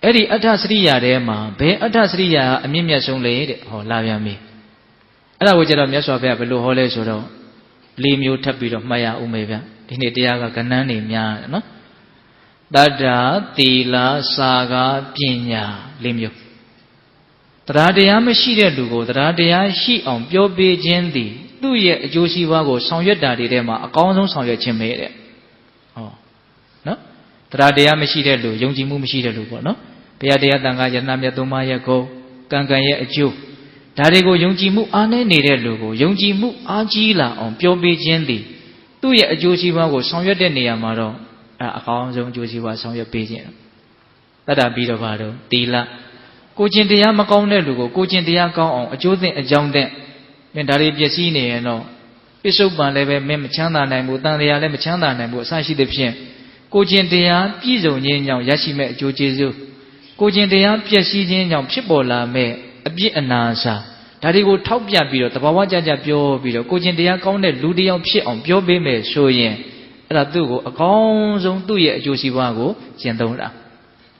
Speaker 1: အဲ့ဒီအဋ္ဌစရိယထဲမှာဘယ်အဋ္ဌစရိယအမြင့်မြတ်ဆုံးလဲတဲ့ဟောလာပြန်ပြီအဲ့ဒါကိုကျတော့မြတ်စွာဘုရားဘယ်လိုဟောလဲဆိုတော့ လေးမျိုးထပ်ပြီးတော့မှတ်ရဦးမယ်ဗျဒီနေ့တရားကကဏ္ဍနေများတယ်နော်တတ္တာသီလစာကပညာလေးမျိုးတရားတရားမရှိတဲ့လူကိုတရားတရားရှိအောင်ပြောပေးခြင်းသည်သူ့ရဲ့အကျိုးစီးပွားကိုဆောင်ရွက်တာတွေထဲမှာအကောင်းဆုံးဆောင်ရွက်ခြင်းပဲတဲ့ဟောနော်တရားတရားမရှိတဲ့လူယုံကြည်မှုမရှိတဲ့လူပေါ့နော်ဘုရားတရားတန်ခါယတနာမြတ်သုံးပါးရဲ့ကိုကံကံရဲ့အကျိုးဒါတွေကိုယုံကြည်မှုအားနည်းနေတဲ့လူကိုယုံကြည်မှုအားကြီးလာအောင်ပြောပေးခြင်းသည်သူ့ရဲ့အကျိုးစီးပွားကိုဆောင်ရွက်တဲ့နေရာမှာတော့အကောင်းဆုံးအကျိုးစီးပွားဆောင်ရွက်ပေးခြင်းတတ္တပြီးတော့ဘာလို့သီလကိုကျင့်တရားမကောင်းတဲ့လူကိုကိုကျင့်တရားကောင်းအောင်အကျိုးသင့်အကြောင်းတဲ့မင်းဒါတွေပျက်စီးနေရင်တော့ပိစုပန်လည်းပဲမင်းမချမ်းသာနိုင်ဘူးတန်တရားလည်းမချမ်းသာနိုင်ဘူးအစရှိသဖြင့်ကိုကျင့်တရားပြည့်စုံခြင်းကြောင့်ရရှိမဲ့အကျိုးကျေးဇူးကိုကျင့်တရားပျက်စီးခြင်းကြောင့်ဖြစ်ပေါ်လာမဲ့အပြစ်အနာစာဒါတွေကိုထောက်ပြပြီးတော့တဘာဝကြကြပြောပြီးတော့ကိုကျင့်တရားကောင်းတဲ့လူတစ်ယောက်ဖြစ်အောင်ပြောပေးမယ်ဆိုရင်အဲ့ဒါသူ့ကိုအကောင်းဆုံးသူ့ရဲ့အကျိုးစီးပွားကိုကျင့်သုံးတာ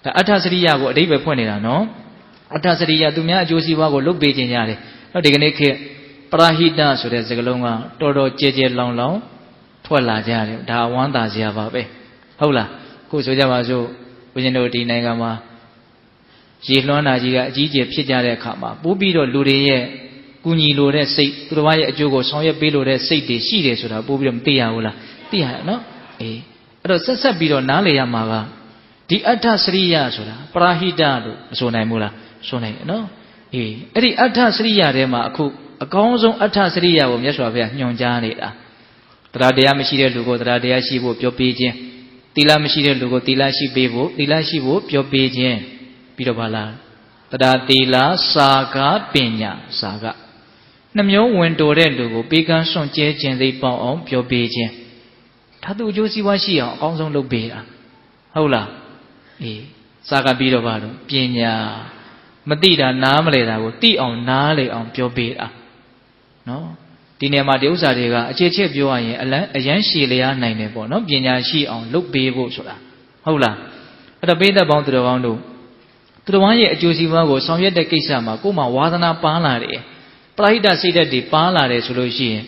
Speaker 1: ဒါအဋ္ဌစရိယကိုအဓိပ္ပာယ်ဖွင့်နေတာနော်အဋ္ဌစရိယသူများအကျိုးစီးပွားကိုလုပ်ပေးခြင်းရတယ်နော်ဒီကနေ့ခေတ်ပရဟိတဆိုတဲ့စကားလုံးကတော်တော်ကြဲကြဲလောင်လောင်ထွက်လာကြတယ်ဒါဝမ်းသာစရာပါပဲဟုတ်လားခုဆိုကြပါစို့ဦးဇင်းတို့ဒီနိုင်ငံမှာရေလွှမ်းတာကြီးကအကြီးကျယ်ဖြစ်ကြတဲ့အခါမှာပို့ပြီးတော့လူတွေရဲ့ကူညီလိုတဲ့စိတ်သူတော်ဘာရဲ့အကျိုးကိုဆောင်ရွက်ပေးလိုတဲ့စိတ်တွေရှိတယ်ဆိုတာပို့ပြီးတော့မသိရဘူးလားသိရတယ်နော်အေးအဲ့တော့ဆက်ပြီးတော့နားလေရမှာကဒီအဋ္ဌစရိယဆိုတာပရဟိတလို့မဆိုနိုင်ဘူးလားဆိုနိုင်တယ်နော်အေးအဲ့ဒီအဋ္ဌစရိယထဲမှာအခုအကောင်းဆုံးအဋ္ဌစရိယကိုမြတ်စွာဘုရားညွှန်ကြားနေတာတရားတရားမရှိတဲ့လူကိုတရားတရားရှိဖို့ပြောပေးခြင်းသီလမရှိတဲ့လူကိုသီလရှိပေးဖို့သီလရှိဖို့ပြောပေးခြင်းပြီးတော့ဗလားတရားသီလစာကပညာစာကနှမျိုးဝင်တော်တဲ့လူကိုပေးကမ်းစွန့်ကြဲခြင်းသိပေါအောင်ပြောပေးခြင်းဒါသူအကျိုးစီးပွားရှိအောင်အကောင်းဆုံးလုပ်ပေးတာဟုတ်လားအေးစာကပြီးတော့ဗလို့ပညာမသိတာနားမလဲတာကိုသိအောင်နားလေအောင်ပြောပေးတာနော်ဒီနေရာမှာဒီဥစ္စာတွေကအခြေချက်ပြောရရင်အရန်ရှည်လျားနိုင်တယ်ပေါ့နော်ပညာရှိအောင်လုပ်ပေးဖို့ဆိုတာဟုတ်လားအဲ့တော့ပိဋကပေါင်းသူတော်ကောင်းတို့သူတော်ရဲ့အကျိုးစီးပွားကိုဆောင်ရွက်တဲ့ကိစ္စမှာကိုယ်မှာဝါသနာပါလာတယ်ပရဟိတစိတ်ဓာတ်တွေပါလာတယ်ဆိုလို့ရှိရင်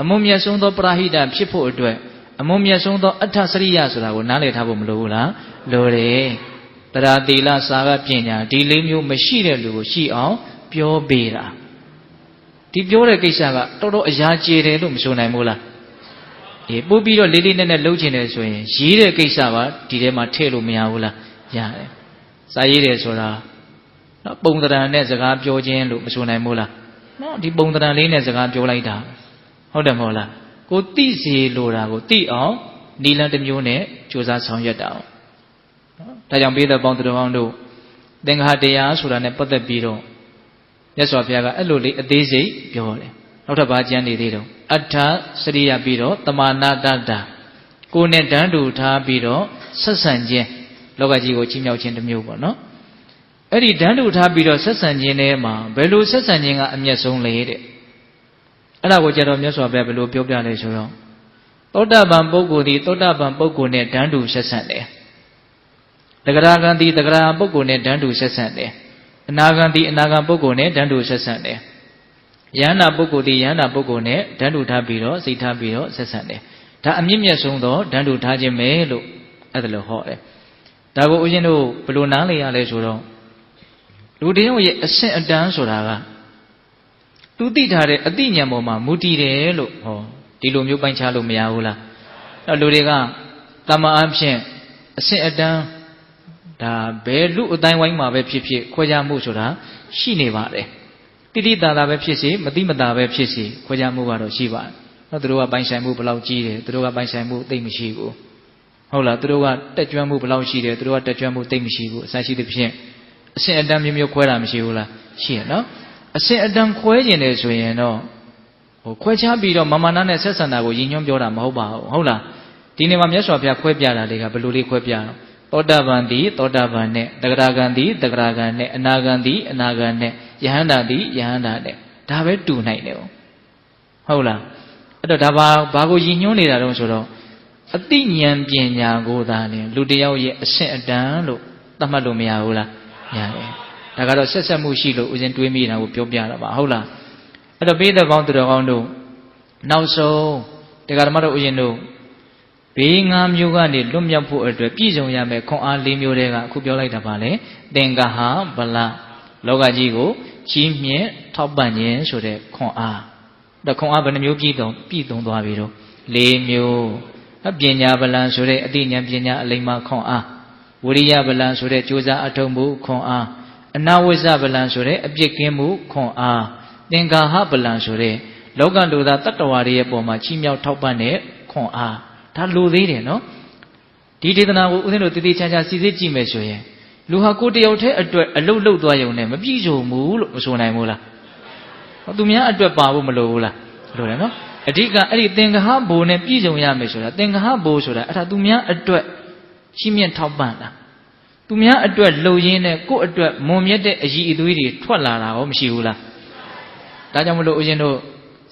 Speaker 1: အမွန်မြတ်ဆုံးသောပရဟိတဖြစ်ဖို့အတွက်အမွန်မြတ်ဆုံးသောအဋ္ဌစရိယဆိုတာကိုနားလည်ထားဖို့မလိုဘူးလားလိုတယ်တရားသီလစာကပညာဒီလေးမျိုးမရှိတဲ့လူကိုရှိအောင်ပြောပေးတာဒီပြောတဲ့ကိစ္စကတော်တော်အရာကျေတယ်လို့မဆိုနိုင်ဘူးလားအေးပို့ပြီးတော့လေးလေးနက်နက်လှုပ်ချင်တယ်ဆိုရင်ရေးတဲ့ကိစ္စပါဒီထဲမှာထည့်လို့မရဘူးလားရတယ်စာရေးတယ်ဆိုတာနော်ပုံသဏ္ဍာန်နဲ့စကားပြောခြင်းလို့မဆိုနိုင်ဘူးလားနော်ဒီပုံသဏ္ဍာန်လေးနဲ့စကားပြောလိုက်တာဟုတ်တယ်မဟုတ်လားကိုသိစီလိုတာကိုသိအောင်နီလန်းတစ်မျိုးနဲ့ကြိုးစားဆောင်ရွက်တာနော်ဒါကြောင့်ပိဋကပေါင်းသူတော်ကောင်းတို့သင်္ဃာတရားဆိုတာနဲ့ပတ်သက်ပြီးတော့မြတ်စွာဘုရားကအဲ့လိုလေးအသေးစိတ်ပြောတယ်နောက်ထပ်ဘာကျမ်းနေသေးတော့အဋ္ဌစရိယပြီးတော့တမာနာတတာကိုယ်နဲ့တန်းတူထားပြီးတော့ဆက်ဆံခြင်းလောကကြီးကိုချီးမြှောက်ခြင်းတစ်မျိုးပေါ့နော်အဲ့ဒီတန်းတူထားပြီးတော့ဆက်ဆံခြင်းထဲမှာဘယ်လိုဆက်ဆံခြင်းကအမျက်ဆုံးလဲတဲ့အဲ့ဒါကိုကြတော့မြတ်စွာဘုရားဘယ်လိုပြောပြလဲဆိုတော့သောတာပန်ပုဂ္ဂိုလ်ဒီသောတာပန်ပုဂ္ဂိုလ်နဲ့တန်းတူဆက်ဆံတယ်တဂရဂံဒီတဂရပုဂ္ဂိုလ်နဲ့တန်းတူဆက်ဆံတယ်အနာဂံဒီအနာဂံပုဂ္ဂိုလ်နဲ့တန်းတူဆက်ဆံတယ်ယန္တာပုဂ္ဂိုလ်ဒီယန္တာပုဂ္ဂိုလ်နဲ့တန်းတူထားပြီးတော့စိတ်ထားပြီးတော့ဆက်ဆံတယ်ဒါအမြင့်မြတ်ဆုံးသောတန်းတူထားခြင်းပဲလို့အဲ့ဒါလိုဟောတယ်ဒါကိုဦးဇင်းတို့ဘယ်လိုနားလည်ရလဲဆိုတော့လူတယောက်ရဲ့အဆင့်အတန်းဆိုတာကသူသိထားတဲ့အသိဉာဏ်ပေါ်မှာမူတည်တယ်လို့ဟောဒီလိုမျိုးပိုင်းခြားလို့မရဘူးလားအဲ့လူတွေကတမန်အဖြစ်အဆင့်အတန်းဒါဘယ်လူအတိုင်းဝိုင်းမှာပဲဖြစ်ဖြစ်ခွဲခြားမှုဆိုတာရှိနေပါတယ်တိတိတသာပဲဖြစ်စေမတိမတာပဲဖြစ်စေခွဲခြားမှုကတော့ရှိပါတယ်နော်သူတို့ကပိုင်ဆိုင်မှုဘယ်လောက်ကြီးတယ်သူတို့ကပိုင်ဆိုင်မှုသိမရှိဘူးဟုတ်လားသူတို့ကတက်ကြွမှုဘယ်လောက်ရှိတယ်သူတို့ကတက်ကြွမှုသိမရှိဘူးအစရှိသဖြင့်အဆင့်အတန်းမျိုးမျိုးခွဲတာမရှိဘူးလားရှိရနော်အဆင့်အတန်းခွဲကျင်တယ်ဆိုရင်တော့ခွဲခြားပြီးတော့မာမနာနဲ့ဆက်ဆံတာကိုရည်ညွှန်းပြောတာမဟုတ်ပါဘူးဟုတ်လားဒီနေ့မှာမြတ်စွာဘုရားခွဲပြတာလေးကဘယ်လိုလေးခွဲပြတော့သောတာပန်တိသောတာပန်နဲ့တဂရဂံတိတဂရဂံနဲ့အနာဂံတိအနာဂံနဲ့ယဟန္တာတိယဟန္တာနဲ့ဒါပဲတူနိုင်တယ်ဟုတ်လားအဲ့တော့ဒါဘာကိုရည်ညွှန်းနေတာတော့ဆိုတော့အတိဉာဏ်ပညာကိုသာလေလူတယောက်ရဲ့အဆင့်အတန်းလို့သတ်မှတ်လို့မရဘူးလားရတယ်ဒါကတော့ဆက်ဆက်မှုရှိလို့ဦးဇင်းတွေးမိတာကိုပြောပြတာပါဟုတ်လားအဲ့တော့ပိဋကပေါင်းသူတော်ကောင်းတို့နောက်ဆုံး Degarmado Ujino being a Mugani, Lumia Pu, Pigeon Yame, Con A Limurega, Kubiolata Valley, Dengaha, Bala, Logajigo, Chimie, Topbanye, so the Con A. The Con Avenue Pidon Daviro, Lemio, a Bienya Balan, so the Adina Bienya Lima Con A. Wuria Balan, so the Josa Atombu, Con A. And now is a Balan, so the Objectimu, Con A. Dengaha Balan, so the Logan do that Tatawari, Boma, Chimia Topbane, Con A. 他路သေးတယ်နော်ဒီဒေသနာကိုဦးဇင်းတို့တည်တည်ချာချာစီစစ်ကြည့်မယ်ဆိုရင်လူဟာကိုယ်တယောက်တည်းအတွက်အလုတ်လုတ်သွားရုံနဲ့မပြည့်စုံဘူးလို့မဆိုနိုင်ဘူးလားသူများအတွက်ပါဖို့မလိုဘူးလားလိုတယ်နော်အဓိကအဲ့ဒီသင်္ကဟဘိုးနဲ့ပြည့်စုံရမယ်ဆိုတာသင်္ကဟဘိုးဆိုတာအဲ့ဒါသူများအတွက်ရှင်းမြင့်ထောက်ပံ့တာသူများအတွက်လှုပ်ရင်းနဲ့ကိုယ့်အတွက်မွန်မြတ်တဲ့အည်အသွေးတွေထွက်လာတာရောမရှိဘူးလားဒါကြောင့်မလို့ဦးဇင်းတို့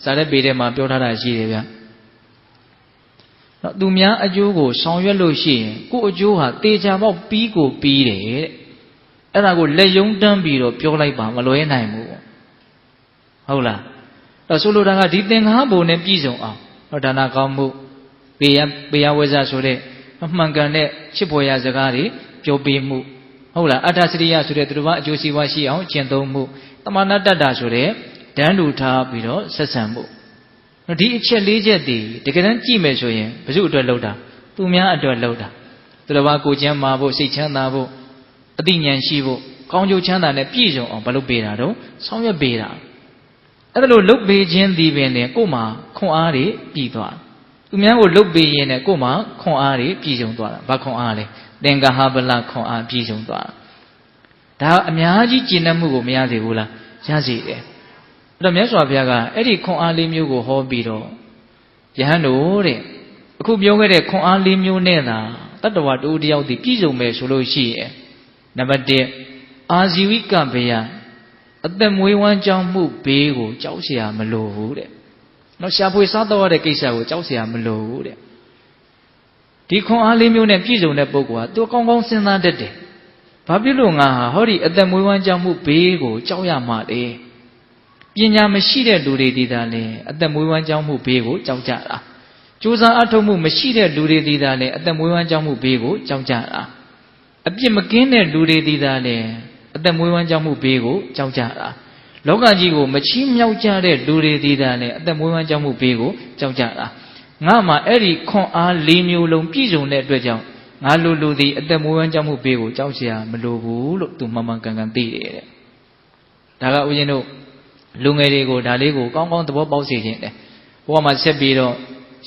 Speaker 1: ဇာတ်ပေထဲမှာပြောထားတာရှိတယ်ဗျသူများအကျိုးကိုဆောင်ရွက်လို့ရှိရင်ကိုယ့်အကျိုးဟာတေချာပေါက်ပြီးကိုပြီးတယ်တဲ့အဲ့ဒါကိုလက်ယုံတန်းပြီးတော့ပြောလိုက်ပါမလွဲနိုင်ဘူးဟုတ်လားအဲ့ဆိုလိုတာကဒီသင်္ဃာဘုံနဲ့ပြည့်စုံအောင်ဒါနကောင်းမှုပေယဝဇ္ဇဆိုတဲ့အမှန်ကန်တဲ့ချစ်ပေါ်ရစကားတွေပြောပေးမှုဟုတ်လားအတ္တစရိယဆိုတဲ့သူတစ်ပါးအကျိုးစီးပွားရှိအောင်ကျင့်သုံးမှုတမနာတတ္တဆိုတဲ့ဒန်းတူထားပြီးတော့ဆက်ဆံမှုဒီအချက်၄ချက်တည်းတကယ်တမ်းကြည့်မယ်ဆိုရင်ဘယ်သူအတွက်လှုပ်တာသူများအတွက်လှုပ်တာသူတစ်ပါးကိုကျမ်းမာဖို့စိတ်ချမ်းသာဖို့အသိဉာဏ်ရှိဖို့ကောင်းကျိုးချမ်းသာနဲ့ပြည့်စုံအောင်မလုပ်ပေးတာတော့ဆောင်ရွက်ပေးတာအဲ့ဒါလို့လုပ်ပေးခြင်းဒီပင်နဲ့ကို့မှာခွန်အားတွေပြည့်သွားသူများကိုလုပ်ပေးရင်လည်းကို့မှာခွန်အားတွေပြည့်စုံသွားတာဘာခွန်အားလဲသင်္ကဟဗလခွန်အားပြည့်စုံသွားတာဒါအများကြီးကျင့်တတ်မှုကိုမရသေးဘူးလားရစေတယ်အဲ့တော့မြတ်စွာဘုရားကအဲ့ဒီခွန်အား၄မျိုးကိုဟောပြီးတော့ယဟန်တို့တဲ့အခုပြောခဲ့တဲ့ခွန်အား၄မျိုးနဲ့သာတတ္တဝါတူတယောက်ဒီပြည့်စုံမယ်ဆိုလို့ရှိရင်နံပါတ်1အာဇီဝိကဘေယအသက်မွေးဝမ်းကြောင်းမှုဘေးကိုကြောက်เสียမလိုဘူးတဲ့နော်ရှာဖွေစားတော့ရတဲ့ကိစ္စကိုကြောက်เสียမလိုဘူးတဲ့ဒီခွန်အား၄မျိုးနဲ့ပြည့်စုံတဲ့ပုဂ္ဂိုလ်ဟာသူကောင်းကောင်းစဉ်းစားတတ်တယ်ဘာဖြစ်လို့ငါဟာဟောဒီအသက်မွေးဝမ်းကြောင်းမှုဘေးကိုကြောက်ရမှာလဲပညာမရှိတဲ့လူတွေဒီသာလဲအသက်မွေးဝမ်းကြောင်းမှုဘေးကိုကြောက်ကြတာကြိုးစားအထောက်မှုမရှိတဲ့လူတွေဒီသာလဲအသက်မွေးဝမ်းကြောင်းမှုဘေးကိုကြောက်ကြတာအပြစ်မကင်းတဲ့လူတွေဒီသာလဲအသက်မွေးဝမ်းကြောင်းမှုဘေးကိုကြောက်ကြတာလောကကြီးကိုမချီးမြှောက်ကြတဲ့လူတွေဒီသာလဲအသက်မွေးဝမ်းကြောင်းမှုဘေးကိုကြောက်ကြတာငါမှအဲ့ဒီခွန်အား၄မျိုးလုံးပြည့်စုံတဲ့အတွက်ကြောင့်ငါလူသည်အသက်မွေးဝမ်းကြောင်းမှုဘေးကိုကြောက်เสียမလိုဘူးလို့သူမှန်မှန်ကန်ကန်သိတယ်တဲ့ဒါကဦးဇင်းတို့လူငယ်တွေကိုဒါလေးကိုကောင်းကောင်းသဘောပေါက်စေခြင်းတယ်ဘဝမှာဆက်ပြီးတော့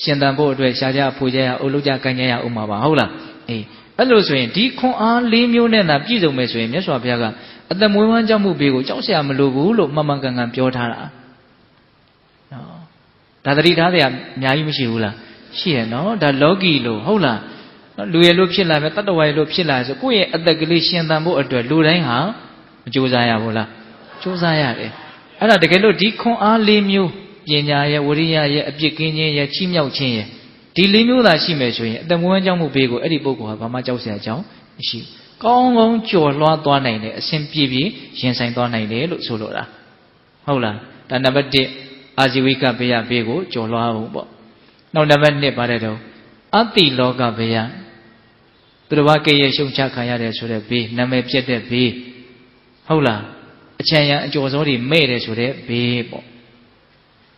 Speaker 1: ရှင်သန်ဖို့အတွက်ရှားကြအဖို့ကြရအုပ်လုပ်ကြကံကြရဥမှာပါဟုတ်လားအေးအဲ့လိုဆိုရင်ဒီခွန်အား၄မျိုးနဲ့သာပြည့်စုံမယ်ဆိုရင်မြတ်စွာဘုရားကအသက်မွေးဝမ်းကြောင်းမှုဘေးကိုကြောက်เสียမလိုဘူးလို့မှန်မှန်ကန်ကန်ပြောထားတာနော်ဒါသတိထားစရာအများကြီးမရှိဘူးလားရှိရနော်ဒါလောကီလို့ဟုတ်လားလူရလို့ဖြစ်လာမယ်တတ္တဝါရလို့ဖြစ်လာဆိုကိုယ့်ရဲ့အသက်ကလေးရှင်သန်ဖို့အတွက်လူတိုင်းဟာမကြိုးစားရဘူးလားကြိုးစားရတယ်အဲ့ဒါတကယ်လို့ဒီခွန်အား၄မျိုးပညာရဲ့ဝရိယရဲ့အပြစ်ကင်းခြင်းရဲ့ချီးမြှောက်ခြင်းရဲ့ဒီ၄မျိုးသာရှိမယ်ဆိုရင်အတ္တမွေးဝမ်းကြောင်းမှုဘေးကိုအဲ့ဒီပုဂ္ဂိုလ်ဟာဘာမှကြောက်စရာအကြောင်းမရှိဘူးကောင်းကောင်းကြော်လွှားသွားနိုင်တယ်အစဉ်ပြေပြေရင်ဆိုင်သွားနိုင်တယ်လို့ဆိုလိုတာဟုတ်လားဒါနံပါတ်1အာဇီဝိကဘေယဘေးကိုကြော်လွှားဖို့ပေါ့နောက်နံပါတ်2ပါတယ်တော့အတ္တိလောကဘေယသူတစ်ပါးကဲ့ရဲ့ရှုံချခံရတယ်ဆိုတဲ့ဘေးနာမည်ပြတ်တဲ့ဘေးဟုတ်လားအချမ်းရံအကျော်စောတွေမဲ့တယ်ဆိုတဲ့ဘေးပေါ့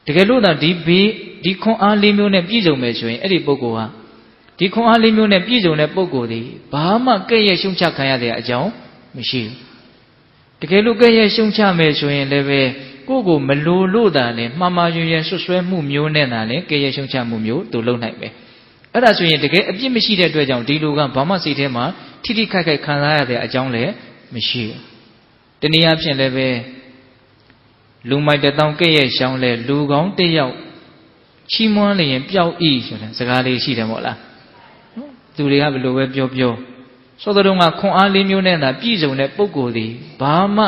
Speaker 1: တကယ်လို့သာဒီဘေးဒီခွန်အား၄မျိုးနဲ့ပြည့်စုံမယ်ဆိုရင်အဲ့ဒီပုဂ္ဂိုလ်ဟာဒီခွန်အား၄မျိုးနဲ့ပြည့်စုံတဲ့ပုဂ္ဂိုလ်ဒီဘာမှကဲ့ရဲ့ရှုံချခံရတဲ့အကြောင်းမရှိဘူးတကယ်လို့ကဲ့ရဲ့ရှုံချမယ်ဆိုရင်လည်းပဲကိုယ့်ကိုမလိုလို့သာနဲ့မှားမှားယွင်းယွင်းဆွဆွဲမှုမျိုးနဲ့သာနဲ့ကဲ့ရဲ့ရှုံချမှုမျိုးသူလုပ်နိုင်မယ်အဲ့ဒါဆိုရင်တကယ်အပြစ်မရှိတဲ့အတွက်ကြောင့်ဒီလူကဘာမှစိတ်ထဲမှာထိထိခိုက်ခိုက်ခံစားရတဲ့အကြောင်းလည်းမရှိဘူးတနည်းအားဖြင့်လည်းပဲလူမိုက်တထောင်ကဲ့ရဲ့ရှောင်းလဲလူကောင်းတစ်ယောက်ချီးမွမ်းလျင်ပျောက်ဤဆိုတဲ့စကားလေးရှိတယ်မို့လားသူတွေကဘယ်လိုပဲပြောစောတော်ကခွန်အား၄မျိုးနဲ့သာပြည့်စုံတဲ့ပုဂ္ဂိုလ်ဒီဘာမှ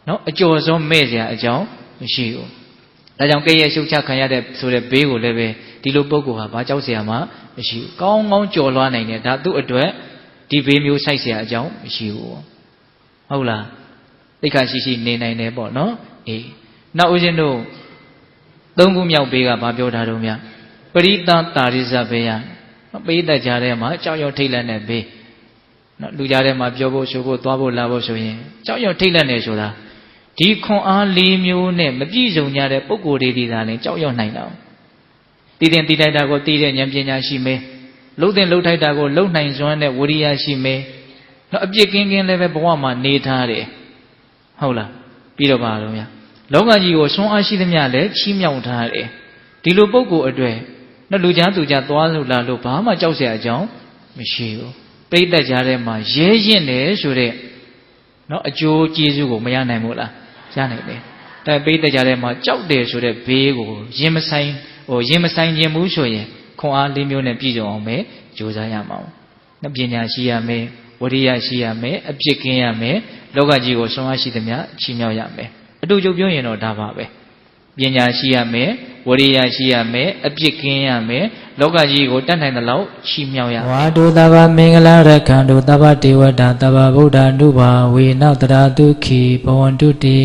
Speaker 1: နော်အကျော်စောမဲ့စရာအကြောင်းမရှိဘူးဒါကြောင့်ကဲ့ရဲ့ရှုပ်ချခံရတဲ့ဆိုတဲ့ဘေးကိုလည်းပဲဒီလိုပုဂ္ဂိုလ်ဟာဘာကြောက်စရာမှမရှိဘူးကောင်းကောင်းကြော်လွှားနိုင်တယ်ဒါသူ့အတွက်ဒီဘေးမျိုးဆိုင်စရာအကြောင်းမရှိဘူးဟုတ်လားသိက္ခာရှိနေနိုင်တယ်ပေါ့နော်အေးနောက်ဦးဇင်းတို့၃ခုမြောက်ဘေးကဘာပြောတာတော့များ ပရိသတာရိဇဘေးရပရိသတ်ကြားထဲမှာကြောက်ရွံ့ထိတ်လန့်တဲ့ဘေးနော်လူကြားထဲမှာပြောဖို့ဆိုဖို့သွားဖို့လာဖို့ဆိုရင်ကြောက်ရွံ့ထိတ်လန့်နေဆိုတာဒီခွန်အား၄မျိုးနဲ့မပြည့်စုံကြတဲ့ပုဂ္ဂိုလ်တွေသာလင်ကြောက်ရွံ့နိုင်တာတည်တဲ့တည်ထိုက်တာကိုတည်တဲ့ဉာဏ်ပညာရှိမယ်လှုပ်တဲ့လှုပ်ထိုက်တာကိုလှုပ်နိုင်စွမ်းတဲ့ဝိရိယရှိမယ်နော်အပြစ်ကင်းကင်းလည်းပဲဘဝမှာနေထားတယ်ဟုတ်လားပြီးတော့ပါတော့ဗျာလောကကြီးကိုဆွမ်းအားရှိသမျှလည်းချီးမြှောက်ထားတယ်ဒီလိုပုဂ္ဂိုလ်အတွက်နော်လူကြားသူကြားသွားလို့လာလို့ဘာမှကြောက်เสียအကြောင်းမရှိဘူးပိဋကတ်ကြားထဲမှာရဲရင်တယ်ဆိုတဲ့နော်အကျိုးကျေးဇူးကိုမရနိုင်ဘူးလားရနိုင်တယ်ဒါပိဋကတ်ကြားထဲမှာကြောက်တယ်ဆိုတဲ့ဘေးကိုရင်မဆိုင်ခြင်းဘူးဆိုရင်ခွန်အား၄မျိုးနဲ့ပြည့်စုံအောင်ပဲကြိုးစားရမှာနော်ပညာရှိရမယ်ဝိရိယရှိရမယ်အပြစ်ကင်းရမယ်လောကကြီးကိုဆွမ်းအားရှိသမျှချီးမြှောက်ရမယ်အတူတူပြောရင်တော့ဒါပါပဲပညာရှိရမယ်ဝိရိယရှိရမယ်အပြစ်ကင်းရမယ်လောကကြီးကိုတတ်နိုင်သလောက်ချီးမြှောက်ရမယ်ဝါတုတဗ္ဗမင်္ဂလာရခန္တုတဗ္ဗဒေဝတာတဗ္ဗဗုဒ္ဓ ानु ဘာဝေနတရာတုခိဘဝန္တုတိ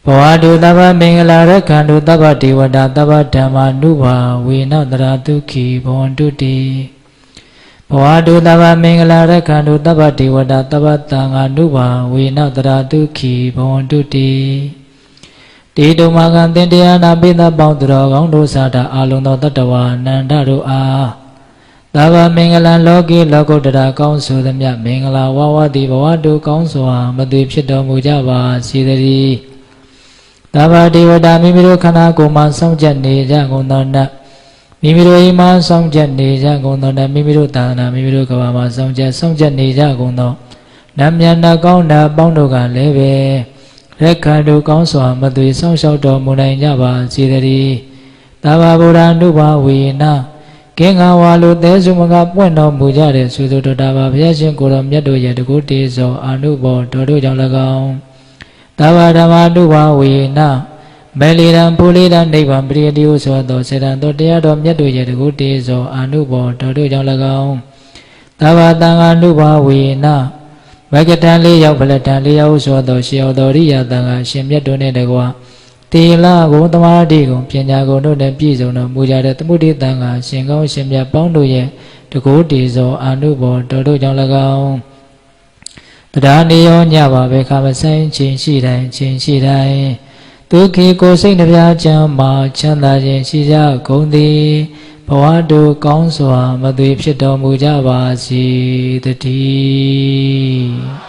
Speaker 1: ဘဝတုတဗ္ဗမင်္ဂလာရခန္တုတဗ္ဗဒေဝတာတဗ္ဗဓမ္မာ ानु ဘာဝေနတရာတုခိဘဝန္တုတိဘဝတုတဗ္ဗမင်္ဂလာရခန္တုတဗ္ဗဒေဝတာတဗ္ဗသံဃာ ानु ဘာဝေနတရာတုခိဘဝန္တုတိတေတုမာကံသင်တရားနာပိသပေါင်းသူတော်ကောင်းတို့စာတာအာလုံသောတတ္တဝါနန္ဒတို့အားသဗ္ဗမင်္ဂလံလောကီလောကုတ္တရာကောင်းဆိုသမျှမင်္ဂလာဝဝတိဘဝတုကောင်းစွာမသွေဖြစ်တော်မူကြပါစေတည်းသဗ္ဗဒေဝတာမိမိတို့ခန္ဓာကိုယ်မှာစောင့်ကြနေကြကုန်သောနတ်မိမိတို့အိမ်မှာစောင့်ကြနေကြကုန်သောနတ်မိမိတို့သာသနာမိမိတို့ကဘာမှာစောင့်ကြနေကြကုန်သောနတ်မြတ်နာကောင်းနာပေါင်းတို့ကလည်းပဲရက်ခါတို့ကောင်းစွာမသွေဆောင်ရှောက်တော်မူနိုင်ကြပါစေတည်းသာဝဗုဒ္ဓ ानु ဘာဝေနကင်္ဂဝါလိုသဲစုမကပွင့်တော်မူကြတဲ့သုသုတ္တဘာဘုရားရှင်ကိုယ်တော်မြတ်တို့ရဲ့တကုတေဇောအာနုဘောတော်တို့ကြောင့်၎င်းသာဝဓမ္မ ानु ဘာဝေနမေလီရန်ပူလီရန်နိဗ္ဗာန်ပရိယတိဟုဆိုသောစေတံတော်တရားတော်မြတ်တို့ရဲ့တကုတေဇောအာနုဘောတော်တို့ကြောင့်၎င်းသာဝတံဃာ ानु ဘာဝေနမဂ္ဂတံ၄ရောက်ဖလတံ၄ရောက်ဆိုသောရှေယောတော်ရိယတံဃာရှင်မြတ်တို့နှင့်တကွာတေလကုံသမာဓိကုံပညာကုံတို့နှင့်ပြည့်စုံတော်မူကြတဲ့သမုဒိတံဃာရှင်ကောင်းရှင်မြတ်ပေါင်းတို့ရဲ့တကိုးတေဇောအာနုဘောတော်တို့ကြောင့်၎င်းတရားနေရောညပါပဲခါမဆိုင်ခြင်းရှိတိုင်းဒုက္ခိကိုစိတ်နှပြချမ်းမှာချမ်းသာခြင်းရှိကြကုန်သည်ဘဝတို့ကောင်းစွာမသွေဖြစ်တော်မူကြပါစေတည်း